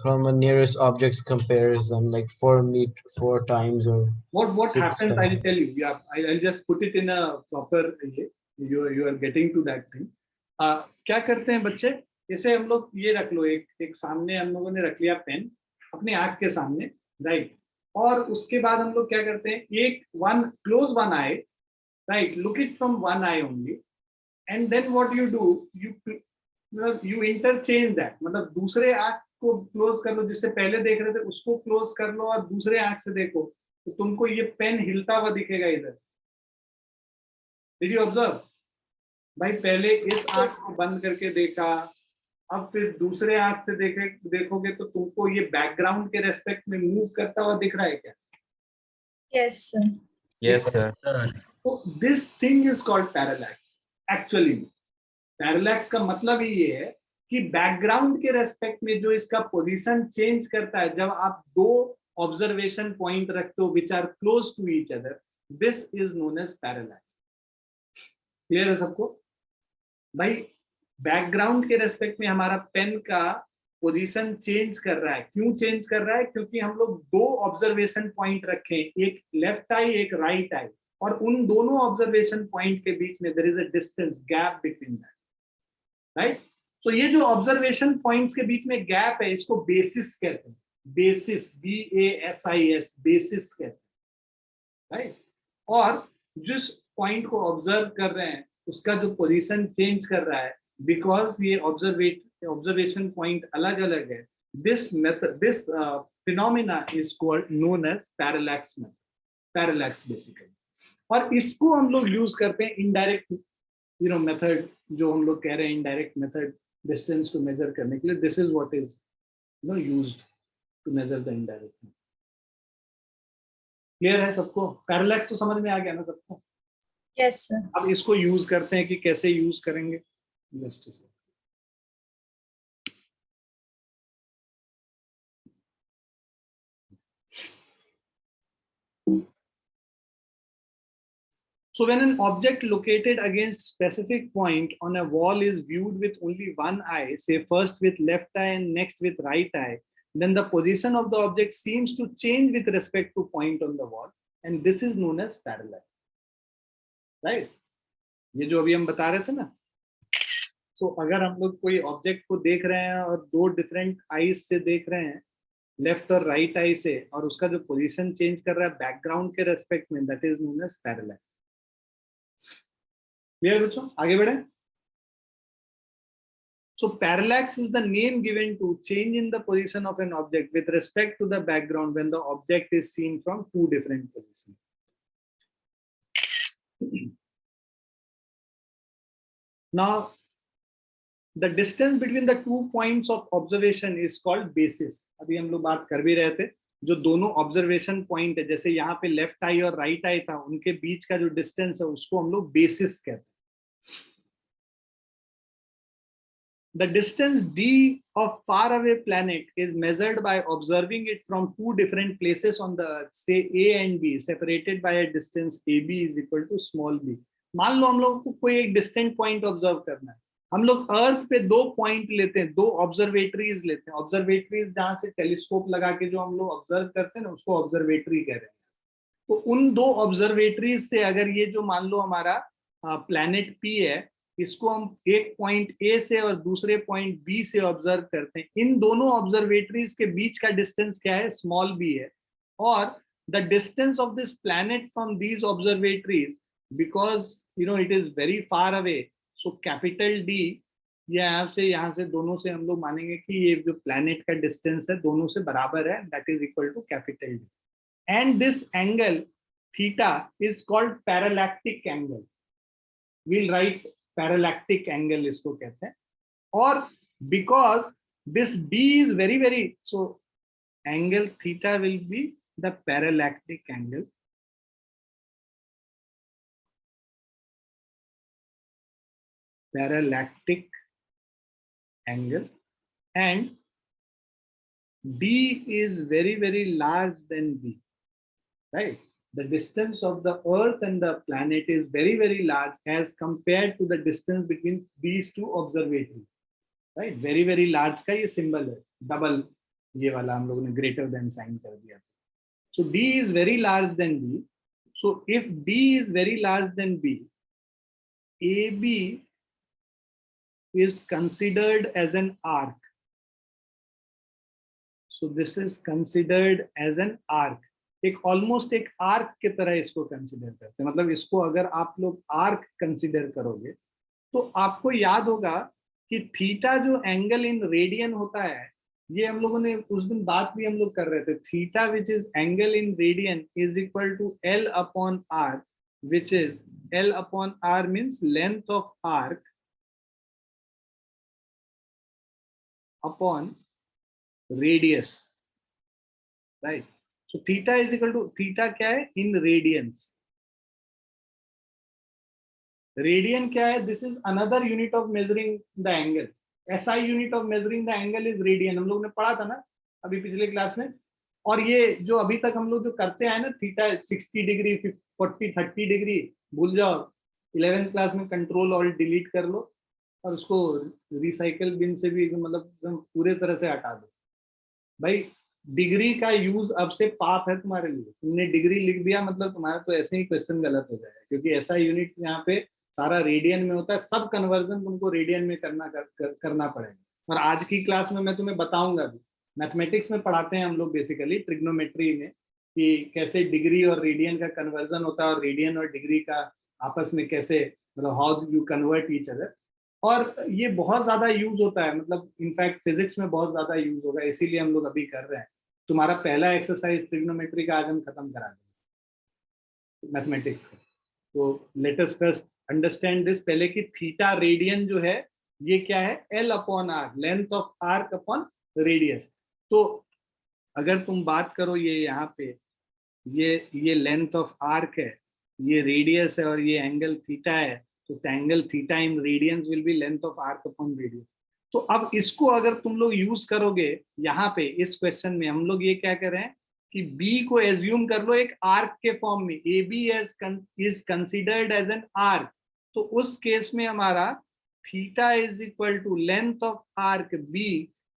from a nearest objects comparison, like 4 times or what 6 happens, times. I'll tell you. Yeah, I'll just put it in a proper way. You are getting to that thing. क्या करते हैं बच्चे, जैसे हम लोग ये रख लो, एक सामने हम लोगों ने रख लिया पेन अपनी आंख के सामने, राइट, और उसके बाद हम लोग क्या करते हैं, एक one close one eye, right, look it from one eye only, and then what you do, you interchange that, मतलब दूसरे आंख को क्लोज कर लो, जिससे पहले देख रहे थे उसको क्लोज कर लो और दूसरे आंख से देखो, तो तुमको ये पेन हिलता हुआ दिखेगा इधर। Did you observe? भाई पहले इस आंख को बंद करके देखा, अब फिर दूसरे आंख से देखोगे तो तुमको ये बैकग्राउंड के रेस्पेक्ट में मूव करता हुआ दिख रहा है क्या? Yes, sir. Yes, sir. तो this thing is called parallax. Actually parallax का मतलब ही ये है कि बैकग्राउंड के रेस्पेक्ट में जो इसका पोजीशन चेंज करता है, जब आप दो ऑब्जर्वेशन पॉइंट रखते हो which are close to each other, this is known as parallax. Clear है सबको? भाई बैकग्राउंड के रेस्पेक्ट में हमारा पेन का पोजीशन चेंज कर रहा है। क्यों चेंज कर रहा है? क्योंकि हम लोग दो ऑब्जर्वेशन पॉइंट रखे, एक लेफ्ट आई एक राइट आई, और उन दोनों ऑब्जर्वेशन पॉइंट के बीच में there is a distance, gap between that, right. तो ये जो ऑब्जर्वेशन पॉइंट्स के बीच में गैप है, इसको बेसिस कहते हैं। बेसिस, BASIS, बेसिस कहते हैं, राइट। और जिस पॉइंट को ऑब्जर्व कर रहे हैं उसका जो पोजीशन चेंज कर रहा है, बिकॉज ये ऑब्जर्वेशन पॉइंट अलग अलग है, this method, this phenomena is called known as parallax method, parallax basically. और इसको हम लोग यूज करते हैं इनडायरेक्ट मेथड, जो हम लोग कह रहे हैं indirect method distance to measure करने के लिए, this is what is used to measure the indirect method. Clear है सबको? पैरालैक्स तो समझ में आ गया ना सबको? Yes, sir. अब इसको यूज करते हैं कि कैसे यूज करेंगे। Just say so when an object located against specific point on a wall is viewed with only one eye, say first with left eye and next with right eye, then the position of the object seems to change with respect to point on the wall, and this is known as parallax, right? ये जो अभी हम बता रहे थे ना, तो अगर हम लोग कोई ऑब्जेक्ट को देख रहे हैं और दो डिफरेंट आईज से देख रहे हैं, लेफ्ट और राइट आई से, और उसका जो पोजीशन चेंज कर रहा है बैकग्राउंड के रेस्पेक्ट में, that is known as parallax. Clear बच्चों? आगे बढ़े। So parallax is the name given to change in the position of an object with respect to the background when the object is seen from two different positions. Now, the distance between the 2 points of observation is called basis. अभी हम लोग बात कर भी रहे थे, जो दोनों ऑब्जर्वेशन पॉइंट है, जैसे यहाँ पे लेफ्ट आई और राइट आई था, उनके बीच का जो डिस्टेंस है उसको हम लोग बेसिस कहते हैं। The distance d of far away planet is measured by observing it from two different places on the earth, say A and B, separated by a distance AB is equal to small b. मान लो हम लोग को कोई एक distant point observe करना है, हम लोग अर्थ पे दो पॉइंट लेते हैं, दो ऑब्जर्वेटरीज लेते हैं। ऑब्जर्वेटरीज जहां से टेलीस्कोप लगा के जो हम लोग ऑब्जर्व करते हैं ना, उसको ऑब्जर्वेटरी कह रहे हैं। तो उन दो ऑब्जर्वेटरीज से अगर ये जो मान लो हमारा प्लैनेट P है, इसको हम एक पॉइंट A से और दूसरे पॉइंट B से ऑब्जर्व करते हैं, इन दोनों ऑब्जर्वेटरीज के बीच का डिस्टेंस क्या है? स्मॉल b है। और the distance of this planet from these observatories, because it is very far away, so capital D, यहाँ से दोनों से हम लोग मानेंगे कि ये जो प्लैनेट का डिस्टेंस है दोनों से बराबर है, that is equal to capital D। And this angle theta is called parallactic angle. we'll write parallactic angle इसको कहते हैं। और because this D is very very, so angle theta will be the parallactic angle, and D is very very large than B, right? The distance of the earth and the planet is very very large as compared to the distance between these two observatories, right? very very large का ये symbol है, double ये वाला हम लोगों ने greater than sign कर दिया। So D is very large than B. So if D is very large than B, AB is considered as an arc. So this is considered as an arc. एक almost एक arc की तरह इसको consider करते हैं. मतलब इसको अगर आप लोग आर्क कंसिडर करोगे तो आपको याद होगा कि थीटा जो एंगल इन रेडियन होता है, ये हम लोगों ने उस दिन बात भी हम लोग कर रहे थे. Theta which is angle in radian is equal to L upon R, which is L upon R means length of arc upon radius, right. So theta is equal to, theta क्या है इन रेडियंस. रेडियन क्या है? This is another unit of measuring the angle. SI unit of measuring the angle is radian. हम लोग ने पढ़ा था ना अभी पिछले क्लास में. और ये जो अभी तक हम लोग जो करते हैं ना, थीटा 60 डिग्री 40 30 डिग्री, भूल जाओ. 11th क्लास में कंट्रोल ऑल डिलीट कर लो और उसको रिसाइकल बिन से भी मतलब पूरे तरह से हटा दो. भाई डिग्री का यूज अब से पाप है तुम्हारे लिए. तुमने डिग्री लिख दिया मतलब तुम्हारा तो ऐसे ही क्वेश्चन गलत हो जाएगा, क्योंकि ऐसा यूनिट यहाँ पे सारा रेडियन में होता है. सब कन्वर्जन तुमको रेडियन में करना पड़ेगा. और आज की क्लास में मैं तुम्हें बताऊंगा भी. मैथमेटिक्स में पढ़ाते हैं हम लोग बेसिकली ट्रिग्नोमेट्री में कि कैसे डिग्री और रेडियन का कन्वर्जन होता है और रेडियन और डिग्री का आपस में कैसे, मतलब how you convert each other. और ये बहुत ज्यादा यूज होता है, मतलब इनफैक्ट फिजिक्स में बहुत ज्यादा यूज होगा, इसीलिए हम लोग अभी कर रहे हैं. तुम्हारा पहला एक्सरसाइज ट्रिग्नोमेट्री का आज हम खत्म करा देंगे मैथमेटिक्स का. तो let us first understand this पहले कि थीटा रेडियन जो है ये क्या है? L upon R, length of arc upon radius. तो अगर तुम बात करो ये यहाँ पे ये लेंथ ऑफ आर्क है, ये रेडियस है और ये एंगल थीटा है, तो angle theta in radiance will be length of arc upon radius. तो अब इसको अगर तुम लोग यूज करोगे यहाँ पे इस क्वेश्चन में, हम लोग ये क्या कर रहे हैं कि B को एज्यूम कर लो एक आर्क के फॉर्म में. AB is considered as an arc. तो उस केस में हमारा theta is equal to length of arc B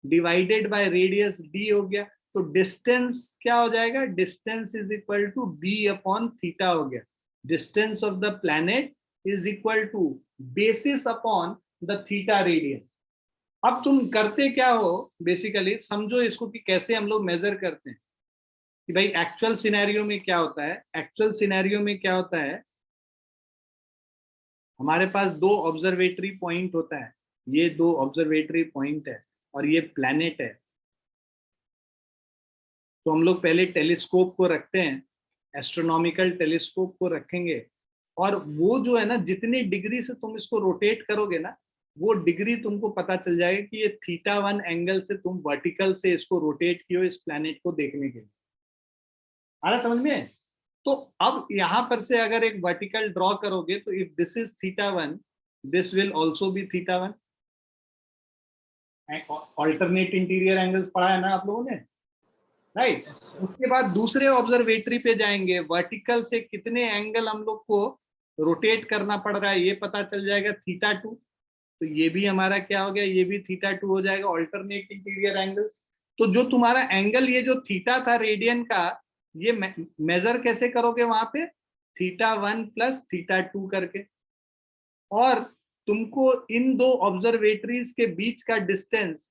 divided by radius D हो गया. तो डिस्टेंस क्या हो जाएगा? Distance is equal to B upon theta हो गया. Distance of the planet is equal to basis upon the theta radian. अब तुम करते क्या हो बेसिकली, समझो इसको कि कैसे हम लोग मेजर करते हैं कि भाई एक्चुअल सिनेरियो में क्या होता है. एक्चुअल सिनेरियो में क्या होता है, हमारे पास 2 ऑब्जर्वेटरी पॉइंट होता है. ये 2 ऑब्जर्वेटरी पॉइंट है और ये प्लैनेट है. तो हम लोग पहले टेलीस्कोप को रखते हैं, एस्ट्रोनॉमिकल टेलीस्कोप को रखेंगे, और वो जो है ना, जितने डिग्री से तुम इसको रोटेट करोगे ना, वो डिग्री तुमको पता चल जाएगा कि ये θ1 एंगल से तुम वर्टिकल से इसको रोटेट किए इस प्लैनेट को देखने के लिए. आ रहा समझ में? तो अब यहां पर से अगर एक वर्टिकल ड्रॉ करोगे तो if this is θ1, this will also be θ1. Alternate interior angles पढ़ा है ना आप लोगों ने, राइट. उसके बाद दूसरे ऑब्जर्वेटरी पे जाएंगे, वर्टिकल से कितने एंगल हम लोग को रोटेट करना पड़ रहा है ये पता चल जाएगा, θ2. तो ये भी हमारा क्या हो गया? ये भी θ2 हो जाएगा, ऑल्टरनेट इंटीरियर एंगल. तो जो तुम्हारा एंगल ये जो थीटा था रेडियन का, ये मेजर कैसे करोगे वहां पे? θ1 प्लस θ2 करके. और तुमको इन 2 ऑब्जर्वेटरीज के बीच का distance,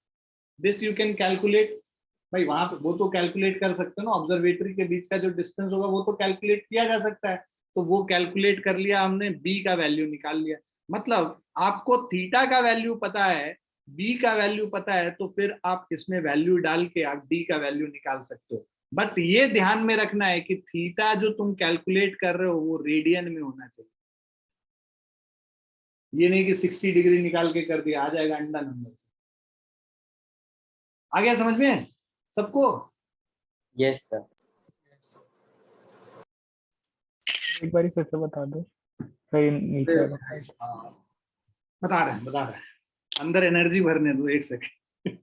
this you can calculate. भाई वहां पे वो तो कैलकुलेट कर सकते हो ना, ऑब्जर्वेटरी के बीच का जो डिस्टेंस होगा वो तो कैलकुलेट किया जा सकता है. तो वो कैलकुलेट कर लिया हमने, B का वैल्यू निकाल लिया. मतलब आपको थीटा का वैल्यू पता है, B का वैल्यू पता है, तो फिर आप इसमें वैल्यू डाल के आप D का वैल्यू निकाल सकते हो. बट ये ध्यान में रखना है कि थीटा जो तुम कैलकुलेट कर रहे हो वो रेडियन में होना चाहिए. ये नहीं कि 60 डिग्री निकाल के कर दिया, आ जाएगा अंडा नंबर. आ गया समझ में सबको? Yes sir. एक बार फिर से बता दो. सही नीचे बता रहे हैं. अंदर एनर्जी भरने दो, एक सेकंड.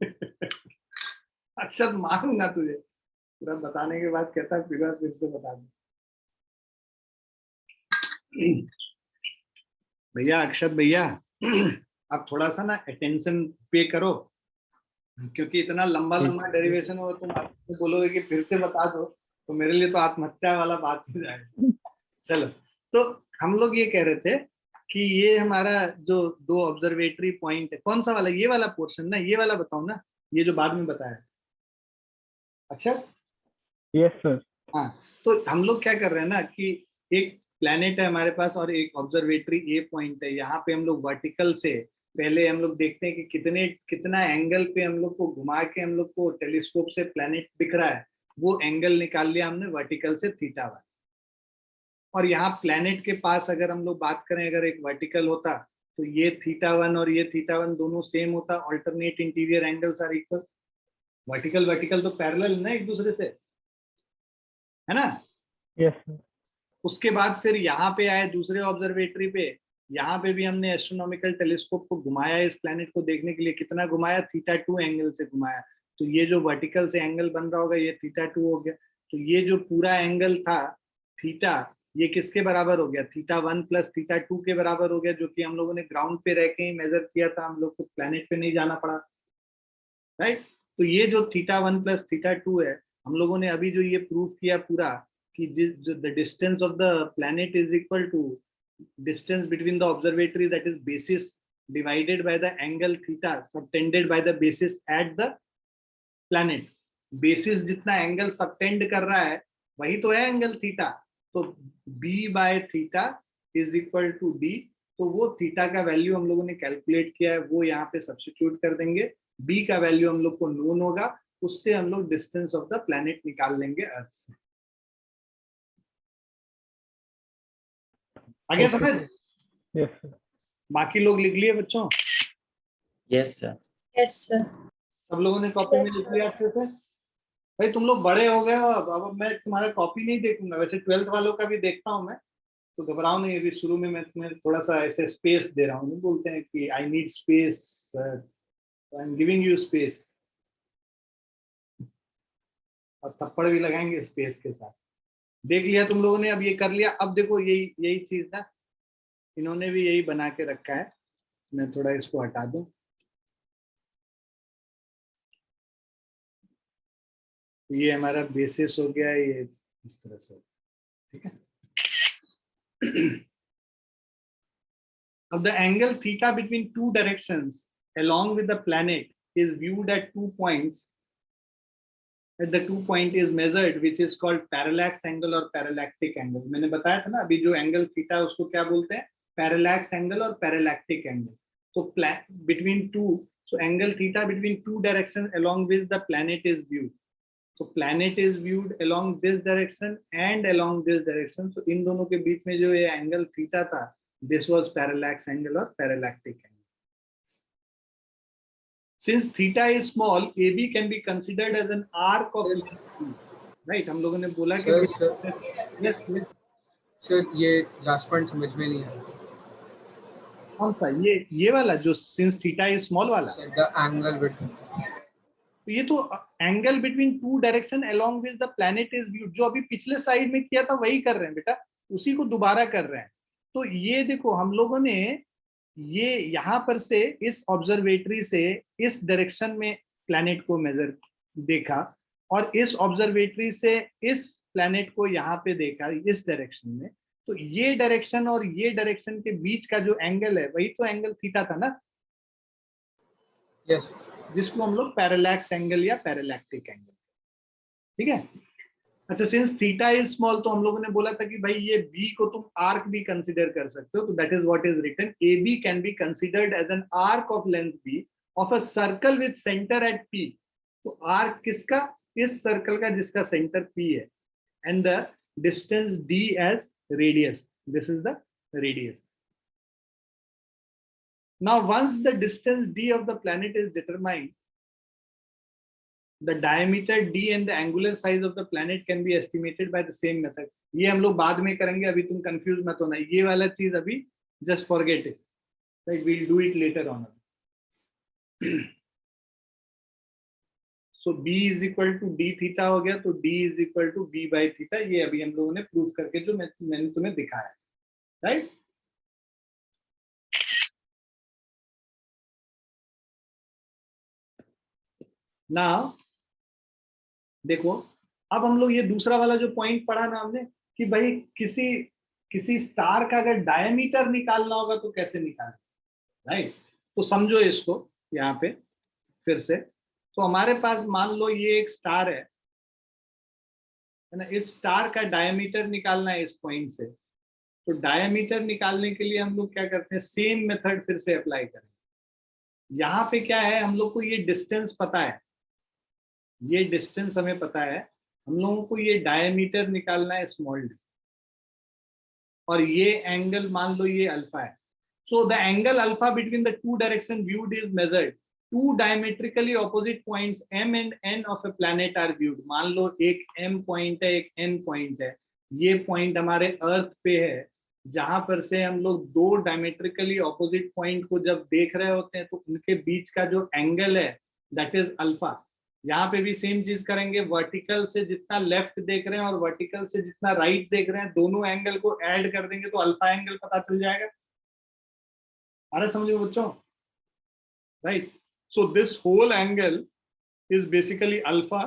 अक्षत मारूंगा तुझे पूरा बताने के बाद. कहता फिर से बता दो. भैया अक्षत भैया, अब थोड़ा सा ना अटेंशन पे करो, क्योंकि इतना लंबा डेरिवेशन हो, तुम बोलोगे कि फिर से बता दो तो मेरे लिए तो आत्महत्या वाला बात हो जाएगा. चलो, तो हम लोग ये कह रहे थे कि ये हमारा जो दो ऑब्जर्वेटरी पॉइंट है, कौन सा वाला, ये वाला पोर्शन ना, ये वाला बताओ ना, ये जो बाद में बताया। अच्छा, Yes, sir. हाँ, तो हम लोग क्या कर रहे हैं ना कि एक प्लेनेट है हमारे पास और एक ऑब्जर्वेटरी ए पॉइंट है। यहाँ पे हम लोग वर्टिकल से पहले हम लोग देखते हैं कि कितना एंगल पे हम लोग को घुमा के हम लोग को टेलीस्कोप से प्लेनेट दिख रहा है, वो एंगल निकाल लिया हमने वर्टिकल से थीटा वन। और यहाँ प्लेनेट के पास अगर हम लोग बात करें, अगर एक वर्टिकल होता तो ये थीटा वन और ये थीटा वन दोनों सेम होता, alternate interior angles are equal. Vertical vertical तो पैरेलल ना एक दूसरे से, है ना। Yes, sir. उसके बाद फिर यहाँ पे आए दूसरे ऑब्जर्वेटरी पे, यहाँ पे भी हमने एस्ट्रोनॉमिकल टेलीस्कोप को घुमाया इस प्लेनेट को देखने के लिए। कितना घुमाया, थीटा टू एंगल से घुमाया। तो ये जो वर्टिकल से एंगल बन रहा होगा ये थीटा टू हो गया। तो ये जो पूरा एंगल था थीटा, ये किसके बराबर हो गया, theta one plus theta two के बराबर हो गया, जो कि हम लोगों ने ग्राउंड पे रह के ही मेजर किया था, हम लोग को प्लेनेट पे नहीं जाना पड़ा, राइट। तो ये जो theta one plus theta two है, हम लोगों ने अभी जो ये प्रूव किया पूरा कि the distance of the planet is equal to distance between the observatory, that is basis divided by the angle theta subtended by the basis at the planet. Basis जितना एंगल सबटेंड कर रहा है वही तो है एंगल थीटा। तो b by theta is equal to d। तो वो थीटा का वैल्यू हम लोगों ने कैलकुलेट किया है, वो यहाँ पे सब्स्टिट्यूट कर देंगे। b का वैल्यू हम लोग को नोन होगा, उससे हम लोग डिस्टेंस ऑफ द प्लैनेट निकाल लेंगे अर्थ से। आगे समझ? Yes, sir. बाकी लोग लिख लिए बच्चों? Yes, sir. Yes, sir. सब लोगों ने कॉपी में Yes, लिख लिया अच्छे से? भाई तुम लोग बड़े हो गए हो, अब मैं तुम्हारा कॉपी नहीं देखूंगा। वैसे 12th वालों का भी देखता हूँ मैं, तो घबराओ नहीं। अभी शुरू में मैं तुम्हें थोड़ा सा ऐसे स्पेस दे रहा हूँ। बोलते हैं कि I need space, I am giving you space, और थप्पड़ भी लगाएंगे स्पेस के साथ। देख लिया तुम लोगों ने, अब ये कर लिया। अब देखो यही चीज ना, इन्होंने भी यही बना के रखा है। मैं थोड़ा इसको हटा दूं। ये हमारा बेसिस हो गया, ये इस तरह से, ठीक है। अब the angle theta between two directions along with the planet is viewed at 2 points. At the 2 point is measured, which is called parallax angle or parallactic angle. मैंने बताया था ना अभी, जो एंगल थीटा उसको क्या बोलते हैं, पैरालैक्स एंगल और पैरालैक्टिक एंगल। तो between two, so angle theta between two directions along which the planet is viewed. So planet is viewed along this direction and along this direction. So इन दोनों के बीच में जो ये एंगल थीटा था, this was parallax angle or parallactic angle. Since theta is small, AB can be considered as an arc of length b. Right? हम लोगों ने बोला कि yes, yes. सर ये लास्ट पॉइंट समझ में नहीं आया। कौन सा, ये वाला जो since theta is small वाला? सर द एंगल बिटवीन, तो ये तो angle between two direction along with the planet is viewed, जो अभी पिछले साइड में किया था वही कर रहे हैं बेटा, उसी को दोबारा कर रहे हैं। तो ये देखो हम लोगों ने ये यहाँ पर से इस ऑब्जर्वेटरी से इस डायरेक्शन में प्लैनेट को मेजर देखा, और इस ऑब्जर्वेटरी से इस प्लैनेट को यहाँ पे देखा इस डायरेक्शन में। तो ये डायरेक्शन और ये डायरेक्शन के बीच का जो एंगल है वही तो एंगल थीटा था ना, यस, जिसको हम लोग पैरालैक्स एंगल या पैरालैक्टिक एंगल, ठीक है। अच्छा, सिंस थीटा इज स्मॉल, तो हम लोगों ने बोला था कि भाई ये बी को तुम आर्क भी कंसीडर कर सकते हो। तो that is what is written, A B can be considered as an arc of length B of a circle with centre at P. तो आर्क किसका, इस सर्कल का जिसका सेंटर पी है, and the distance D as radius, this is the radius. Now once the distance d of the planet is determined, the diameter d and the angular size of the planet can be estimated by the same method. ये हम लोग बाद में करेंगे, अभी तुम confuse मत होना। ये वाला चीज अभी just forget it, right? We'll do it later on. So b is equal to d theta हो गया, तो d is equal to b by theta। ये अभी हम लोगों ने प्रूव करके जो मैंने तुम्हें दिखाया, राइट? Now देखो, अब हम लोग ये दूसरा वाला जो पॉइंट पढ़ा ना हमने, कि भाई किसी किसी स्टार का अगर डायमीटर निकालना होगा तो कैसे निकालें, राइट? तो समझो इसको यहाँ पे फिर से। तो हमारे पास मान लो ये एक स्टार है ना, इस स्टार का डायमीटर निकालना है इस पॉइंट से। तो डायमीटर निकालने के लिए हम लोग क्या करते हैं, सेम मेथड फिर से अप्लाई करें। यहाँ पे क्या है, हम लोग को ये डिस्टेंस पता है, ये डिस्टेंस हमें पता है, हम लोगों को ये डायमीटर निकालना है स्मॉल डी, और ये एंगल मान लो ये अल्फा है। So the angle alpha between the two direction viewed is measured, two diametrically opposite points m and n of a planet are viewed. मान लो एक m पॉइंट है, एक n पॉइंट है, ये पॉइंट हमारे अर्थ पे है, जहां पर से हम लोग दो डायमेट्रिकली ऑपोजिट पॉइंट को जब देख रहे होते हैं तो उनके बीच का जो एंगल है दैट इज अल्फा। यहाँ पे भी सेम चीज करेंगे, वर्टिकल से जितना लेफ्ट देख रहे हैं और वर्टिकल से जितना राइट देख रहे हैं, दोनों एंगल को ऐड कर देंगे तो अल्फा एंगल पता चल जाएगा। अरे समझो बच्चों, right? So this whole angle is basically alpha,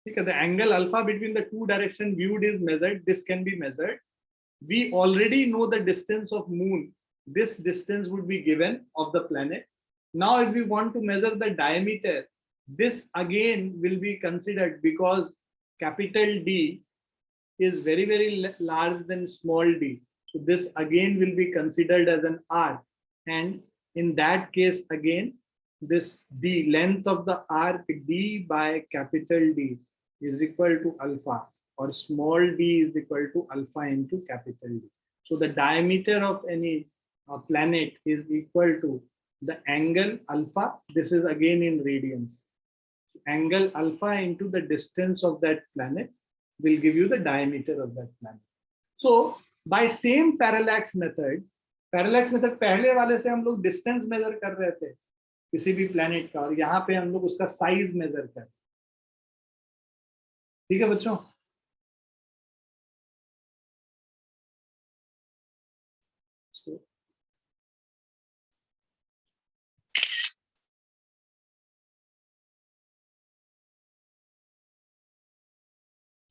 ठीक है? The angle alpha between the two direction viewed is measured, this can be measured. We already know the distance of moon, this distance would be given of the planet. Now if we want to measure the diameter, this again will be considered, because capital D is very large than small d, so this again will be considered as an arc, and in that case again this d, length of the arc d by capital D is equal to alpha, or small d is equal to alpha into capital D. So the diameter of any planet is equal to the angle alpha, this is again in radians, angle alpha into the distance of that planet will give you the diameter of that planet. So by same parallax method पहले वाले से हम लोग distance measure कर रहे थे किसी भी प्लैनेट का, और यहाँ पे हम लोग उसका साइज मेजर कर, ठीक है बच्चों?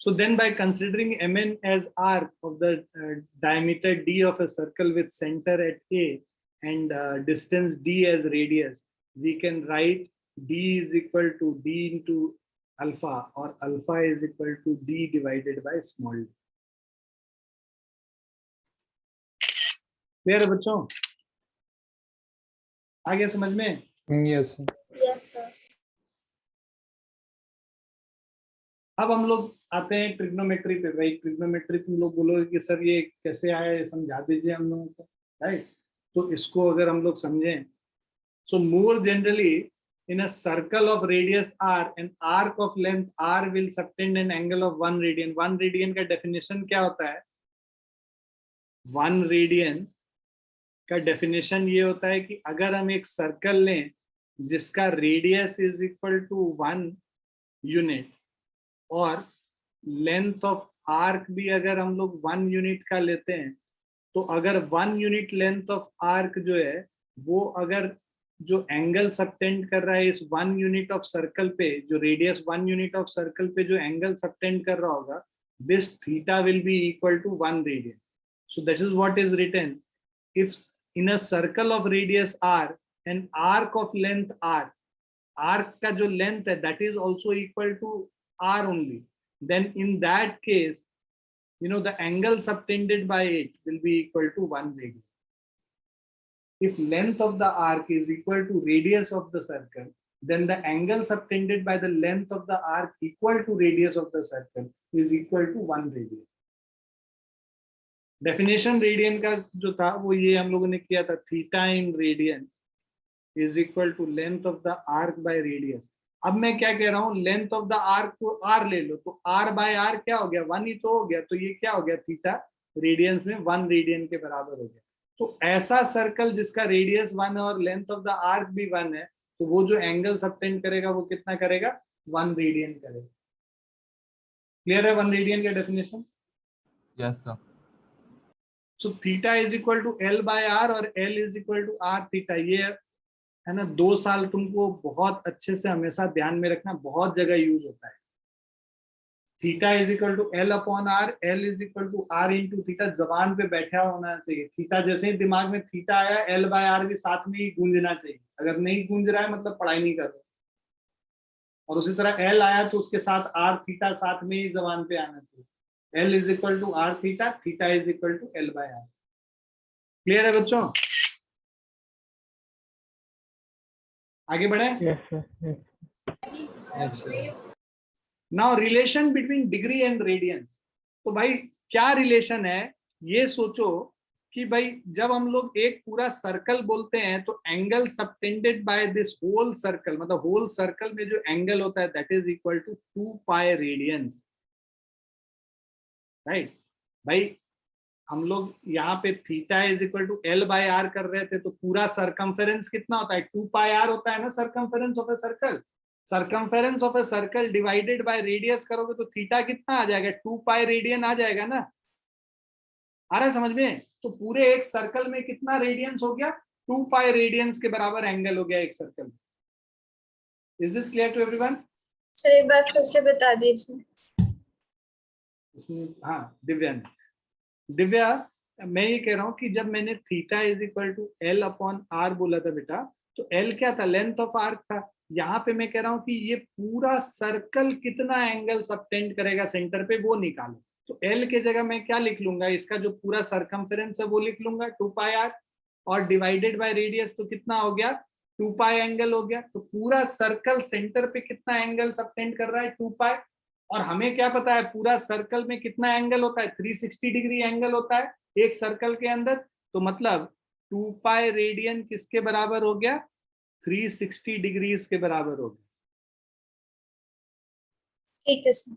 So then by considering Mn as arc of the diameter d of a circle with center at A and distance d as radius, we can write d is equal to d into alpha, or alpha is equal to d divided by small d. Clear है बच्चों? आ गया समझ में? Yes, sir. Yes, sir. अब हम लोग आते हैं ट्रिग्नोमेट्री पे। भाई ट्रिग्नोमेट्री तुम लोग बोलोगे कि सर ये कैसे आया, ये समझा दीजिए हम लोगों को, राइट? तो इसको अगर हम लोग समझें, so more generally in a circle of radius r, an arc of length r will subtend an angle of 1 radian. 1 radian का definition क्या होता है? 1 radian का definition ये होता है कि अगर हम एक सर्कल लें जिसका radius is equal to 1 unit और लेंथ ऑफ आर्क भी अगर हम लोग 1 यूनिट का लेते हैं, तो अगर 1 यूनिट लेंथ ऑफ आर्क जो है वो अगर जो एंगल सबटेंड कर रहा है इस 1 यूनिट ऑफ सर्कल पे, जो रेडियस 1 यूनिट ऑफ सर्कल पे जो एंगल सबटेंड कर रहा होगा, this theta will be equal to 1 radian. So that is what is written, if in a circle of radius r and arc of length r, arc का जो length है that is also equal to r only, then in that case you know the angle subtended by it will be equal to 1 radian. If length of the arc is equal to radius of the circle, then the angle subtended by the length of the arc equal to radius of the circle is equal to 1 radian. Definition radian का जो था वो ये हम लोगों ने किया था, theta in radian is equal to length of the arc by radius. अब मैं क्या कह रहा हूँ, लेंथ ऑफ द आर्क को r ले लो, तो r बाय r क्या हो गया, 1 ही तो हो गया, तो ये क्या हो गया, थीटा रेडियंस में 1 रेडियन के बराबर हो गया. तो ऐसा सर्कल जिसका रेडियस 1 है और लेंथ ऑफ द आर्क भी 1 है, तो वो जो एंगल सबटेंड करेगा वो कितना करेगा, 1 रेडियन करेगा. क्लियर है 1 रेडियन का definition? Yes sir. So theta is equal to l by r और l is equal to r theta. ये है ना, 2 साल तुमको बहुत अच्छे से हमेशा ध्यान में रखना, बहुत जगह यूज होता है. Theta is equal to L upon R, L is equal to R into theta. जबान पे बैठा होना चाहिए थीटा, जैसे ही दिमाग में थीटा आया एल बाय आर भी साथ में ही गूंजना चाहिए। अगर नहीं गूंज रहा है मतलब पढ़ाई नहीं कर रहे। और उसी तरह एल आया तो उसके साथ आर थीटा साथ में ही जबान पे आना चाहिए। L is equal to R theta, theta is equal to L by R. Clear है बच्चों? आगे बढ़े। Yes, sir. Yes. Yes, sir. Now relation between degree and radians. तो भाई क्या रिलेशन है ये सोचो कि भाई जब हम लोग एक पूरा सर्कल बोलते हैं तो angle subtended by this whole circle, मतलब होल सर्कल में जो एंगल होता है that is equal to 2 pi radians, right. भाई हम लोग यहाँ पे theta is equal to L by R कर रहे थे तो पूरा सरकमफेरेंस कितना होता है? 2 पाई आर होता है ना circumference of a circle. Circumference of a circle divided by radius करोगे तो थीटा कितना आ जाएगा? 2 पाई रेडियन आ जाएगा ना। आ रहा है समझ में? तो पूरे एक सर्कल में कितना रेडियंस हो गया? 2 पाई रेडियंस के बराबर एंगल हो गया एक सर्कल में। Is this clear to everyone? Sir एक बार फिर से बता दीजिए। हाँ दिव्या, मैं ये कह रहा हूँ कि जब मैंने theta is equal to L upon R बोला था बेटा, तो एल क्या था? लेंथ ऑफ आर्क था। यहाँ पे मैं कह रहा हूँ कि ये पूरा सर्कल कितना एंगल सबटेंड करेगा सेंटर पे वो निकालो। तो एल के जगह मैं क्या लिख लूंगा? इसका जो पूरा सरकमफेरेंस है वो लिख लूंगा 2 पाई आर, और डिवाइडेड बाय रेडियस तो कितना हो गया? 2 पाई एंगल हो गया। तो पूरा सर्कल सेंटर पे कितना एंगल सबटेंड कर रहा है? 2 पाई। और हमें क्या पता है पूरा सर्कल में कितना एंगल होता है? 360 डिग्री एंगल होता है एक सर्कल के अंदर। तो मतलब 2 पाई रेडियन किसके बराबर हो गया? 360 डिग्रीज के बराबर हो गया। ठीक है सर।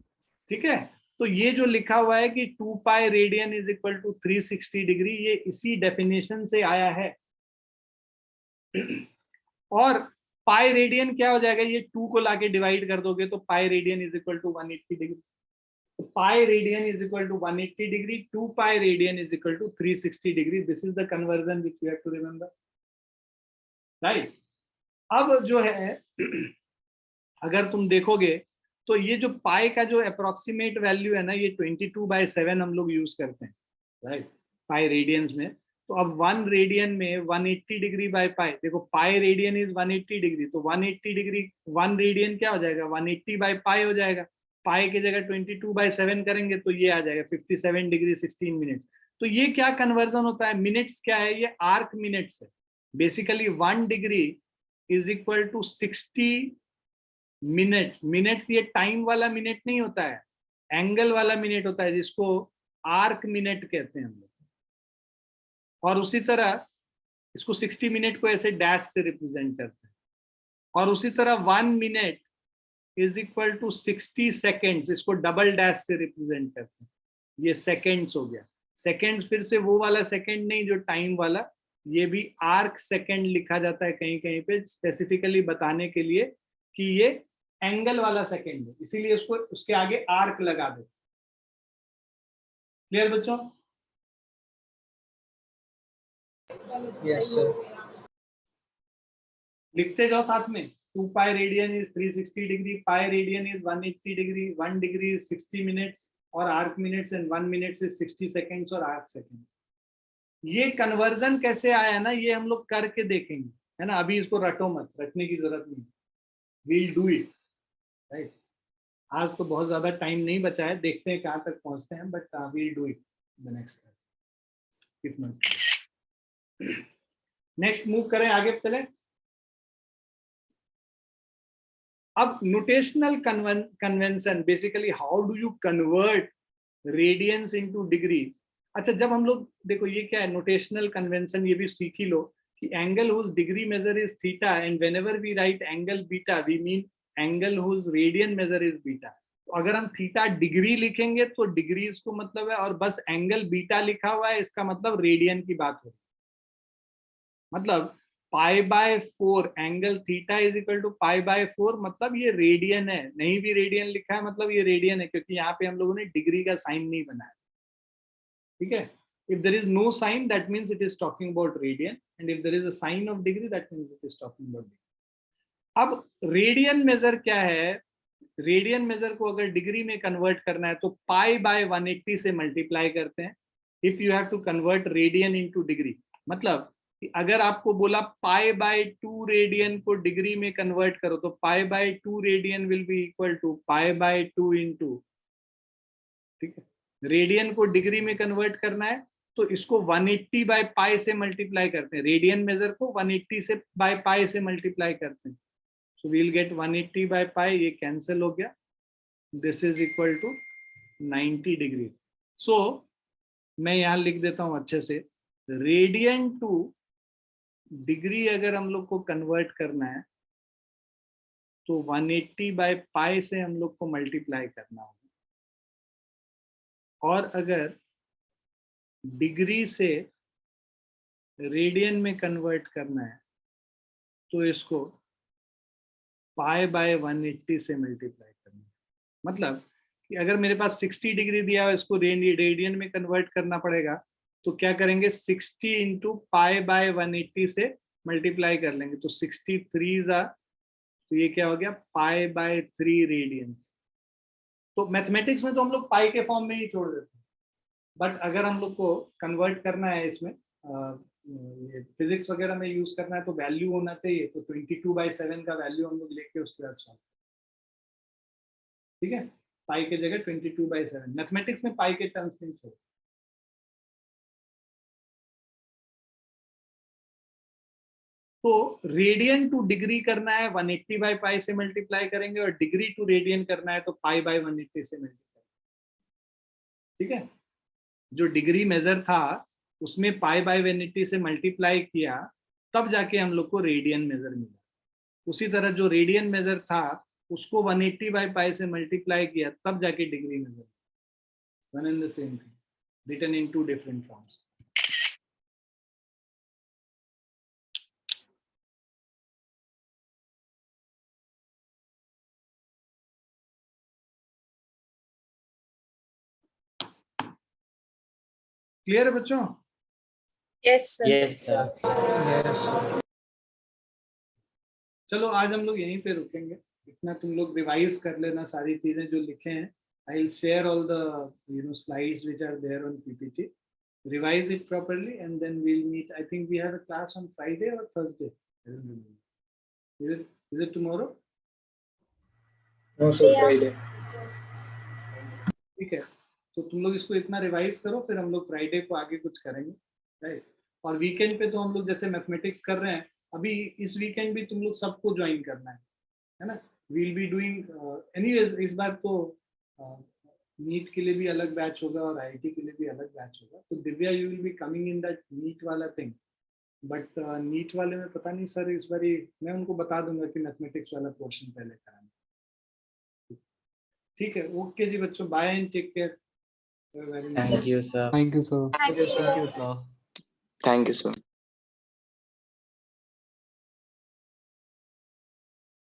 ठीक है, तो ये जो लिखा हुआ है कि 2 pi radian is equal to 360 degree, ये इसी डेफिनेशन से आया है। और पाई रेडियन क्या हो जाएगा? ये 2 को लाके डिवाइड कर दोगे तो pi radian is equal to 180 degree. तो pi radian is equal to 180 degree, 2 pi radian is equal to 360 degree. This is the conversion which you have to remember, right. अब जो है अगर तुम देखोगे तो ये जो पाई का जो अप्रोक्सीमेट वैल्यू है ना, ये 22/7 हम लोग यूज करते हैं, राइट, पाई रेडियंस में। तो अब 1 रेडियन में 180 डिग्री बाय पाई, देखो पाई रेडियन इज 180 डिग्री, तो 180 डिग्री 1 रेडियन क्या हो जाएगा? 180 बाय पाई हो जाएगा। पाई की जगह 22/7 करेंगे तो ये आ जाएगा 57 डिग्री 16 मिनट्स। तो ये क्या कन्वर्जन होता है? मिनट्स क्या है? ये आर्क मिनट्स है। Basically 1 degree is equal to 60 minutes. Minutes ये टाइम वाला मिनट नहीं होता है, एंगल वाला मिनट होता है, जिसको आर्क मिनट कहते हैं हम लोग। और उसी तरह इसको 60 मिनट को ऐसे डैश से रिप्रेजेंट करते हैं। और उसी तरह 1 minute is equal to 60 seconds, इसको डबल डैश से रिप्रेजेंट करते हैं। ये सेकेंड्स हो गया। सेकेंड्स फिर से वो वाला सेकेंड नहीं जो टाइम वाला, ये भी आर्क सेकेंड लिखा जाता है कहीं कहीं पे स्पेसिफिकली बताने के लिए कि ये एंगल वाला सेकेंड है, इसीलिए उसको उसके आगे आर्क लगा दो। क्लियर बच्चों? Yes, sir. लिखते जाओ साथ में। 2 pi radian is 360 degree, pi radian is 180 degree, 1 degree is 60 minutes or arc minutes, and 1 minutes is 60 seconds or arc second. ये कन्वर्जन कैसे आया ना, ये हम लोग करके देखेंगे, है ना। अभी इसको रटो मत, रटने की जरूरत नहीं, वील डू इट, राइट। आज तो बहुत ज्यादा टाइम नहीं बचा है, देखते हैं कहाँ तक पहुंचते हैं, but we'll do it the next class if not. Next move करें, आगे चलें। अब notational convention, basically how do you convert radians into degrees. अच्छा, जब हम लोग देखो ये क्या है नोटेशनल कन्वेंशन, ये भी सीख ही लो कि angle whose degree measure is theta, and whenever we write angle beta we mean angle whose radian measure is beta. तो अगर हम थीटा डिग्री लिखेंगे तो डिग्रीज को मतलब है, और बस एंगल बीटा लिखा हुआ है इसका मतलब रेडियन की बात हो। मतलब π/4 angle theta is equal to π/4, मतलब ये रेडियन है। नहीं भी रेडियन लिखा है मतलब ये रेडियन है, क्योंकि यहाँ पे हम लोगों ने डिग्री का साइन नहीं बनाया, ठीक है। If there is no sign that means it is talking about radian, and if there is a sign of degree that means it is talking about degree. अब रेडियन मेजर क्या है? Radian major को अगर degree में convert करना है तो pi bye 180 से मल्टीप्लाई करते हैं। If you have to convert radian into degree, मतलब अगर आपको बोला पाई बाय 2 रेडियन को डिग्री में कन्वर्ट करो तो pi by 2 radian will be equal to pi by 2 into, ठीक है, रेडियन को डिग्री में कन्वर्ट करना है तो इसको 180 बाय पाई से मल्टीप्लाई करते हैं, रेडियन मेजर को 180 से बाय पाई से मल्टीप्लाई करते हैं, so we'll get 180 by pi, ये कैंसिल हो गया, this is equal to 90 degree. so मैं यहाँ लिख देता हूँ अच्छे से, रेडियन टू डिग्री अगर हम लोग को कन्वर्ट करना है तो 180 बाय पाई से हम लोग को मल्टीप्लाई करना होगा, और अगर डिग्री से रेडियन में कन्वर्ट करना है तो इसको पाई बाय 180 से मल्टीप्लाई करना है। मतलब कि अगर मेरे पास 60 डिग्री दिया है, इसको रेडियन में कन्वर्ट करना पड़ेगा, तो क्या करेंगे 60 इंटू पाई बाय 180 से मल्टीप्लाई कर लेंगे, तो 63 तो ये क्या हो गया पाई बाय 3 रेडियंस। तो मैथमेटिक्स में तो हम लोग पाई के फॉर्म में ही छोड़ देते हैं, बट अगर हम लोग को कन्वर्ट करना है इसमें ये फिजिक्स वगैरह में यूज करना है तो वैल्यू होना चाहिए, तो 22/7 का वैल्यू हम लोग लेके उसके बाद सॉल्व, ठीक है, पाई के जगह 22/7। मैथमेटिक्स में पाई के टर्म्स नहीं छोड़। तो रेडियन टू डिग्री करना है 180 बाय पाई से मल्टीप्लाई करेंगे, और डिग्री टू रेडियन करना है तो पाई बाय 180 से मल्टीप्लाई, ठीक है। जो डिग्री मेजर था उसमें पाई बाय 180 से मल्टीप्लाई किया, तब जाके हम लोग को रेडियन मेजर मिला। उसी तरह जो रेडियन मेजर था उसको 180 बाय पाई से मल्टीप्लाई किया, तब जाके degree measure, one and the same thing written in 2 different forms. Clear है बच्चों? Yes sir. Yes, sir. Yes. चलो आज हम लोग यहीं पे रुकेंगे, इतना तुम लोग रिवाइज कर लेना सारी चीजें जो लिखे हैं। I will share all the slides which are there on PPT. Revise it properly and then we'll meet. I think we have a class on Friday or Thursday. I don't remember. Is it tomorrow? No, sir, Yeah. Friday. ठीक है, तो तुम लोग इसको इतना revise करो, फिर हम लोग फ्राइडे को आगे कुछ करेंगे, राइट। और वीकेंड पे तो हम लोग जैसे मैथमेटिक्स कर रहे हैं, अभी इस वीकेंड भी तुम लोग सबको ज्वाइन करना है ना। वील बी डूइंग एनीवेज, इस बार तो नीट के लिए भी अलग बैच होगा और आईआईटी के लिए भी अलग बैच होगा, तो Divya you will be coming in that NEET वाला थिंग, बट नीट वाले में पता नहीं सर, इस बार मैं उनको बता दूंगा कि मैथमेटिक्स वाला पोर्शन पहले कराना, ठीक है। ओके जी बच्चों, bye and take care. Thank you, sir. Thank you, sir. Thank you, sir. Thank you, sir. Thank you, sir.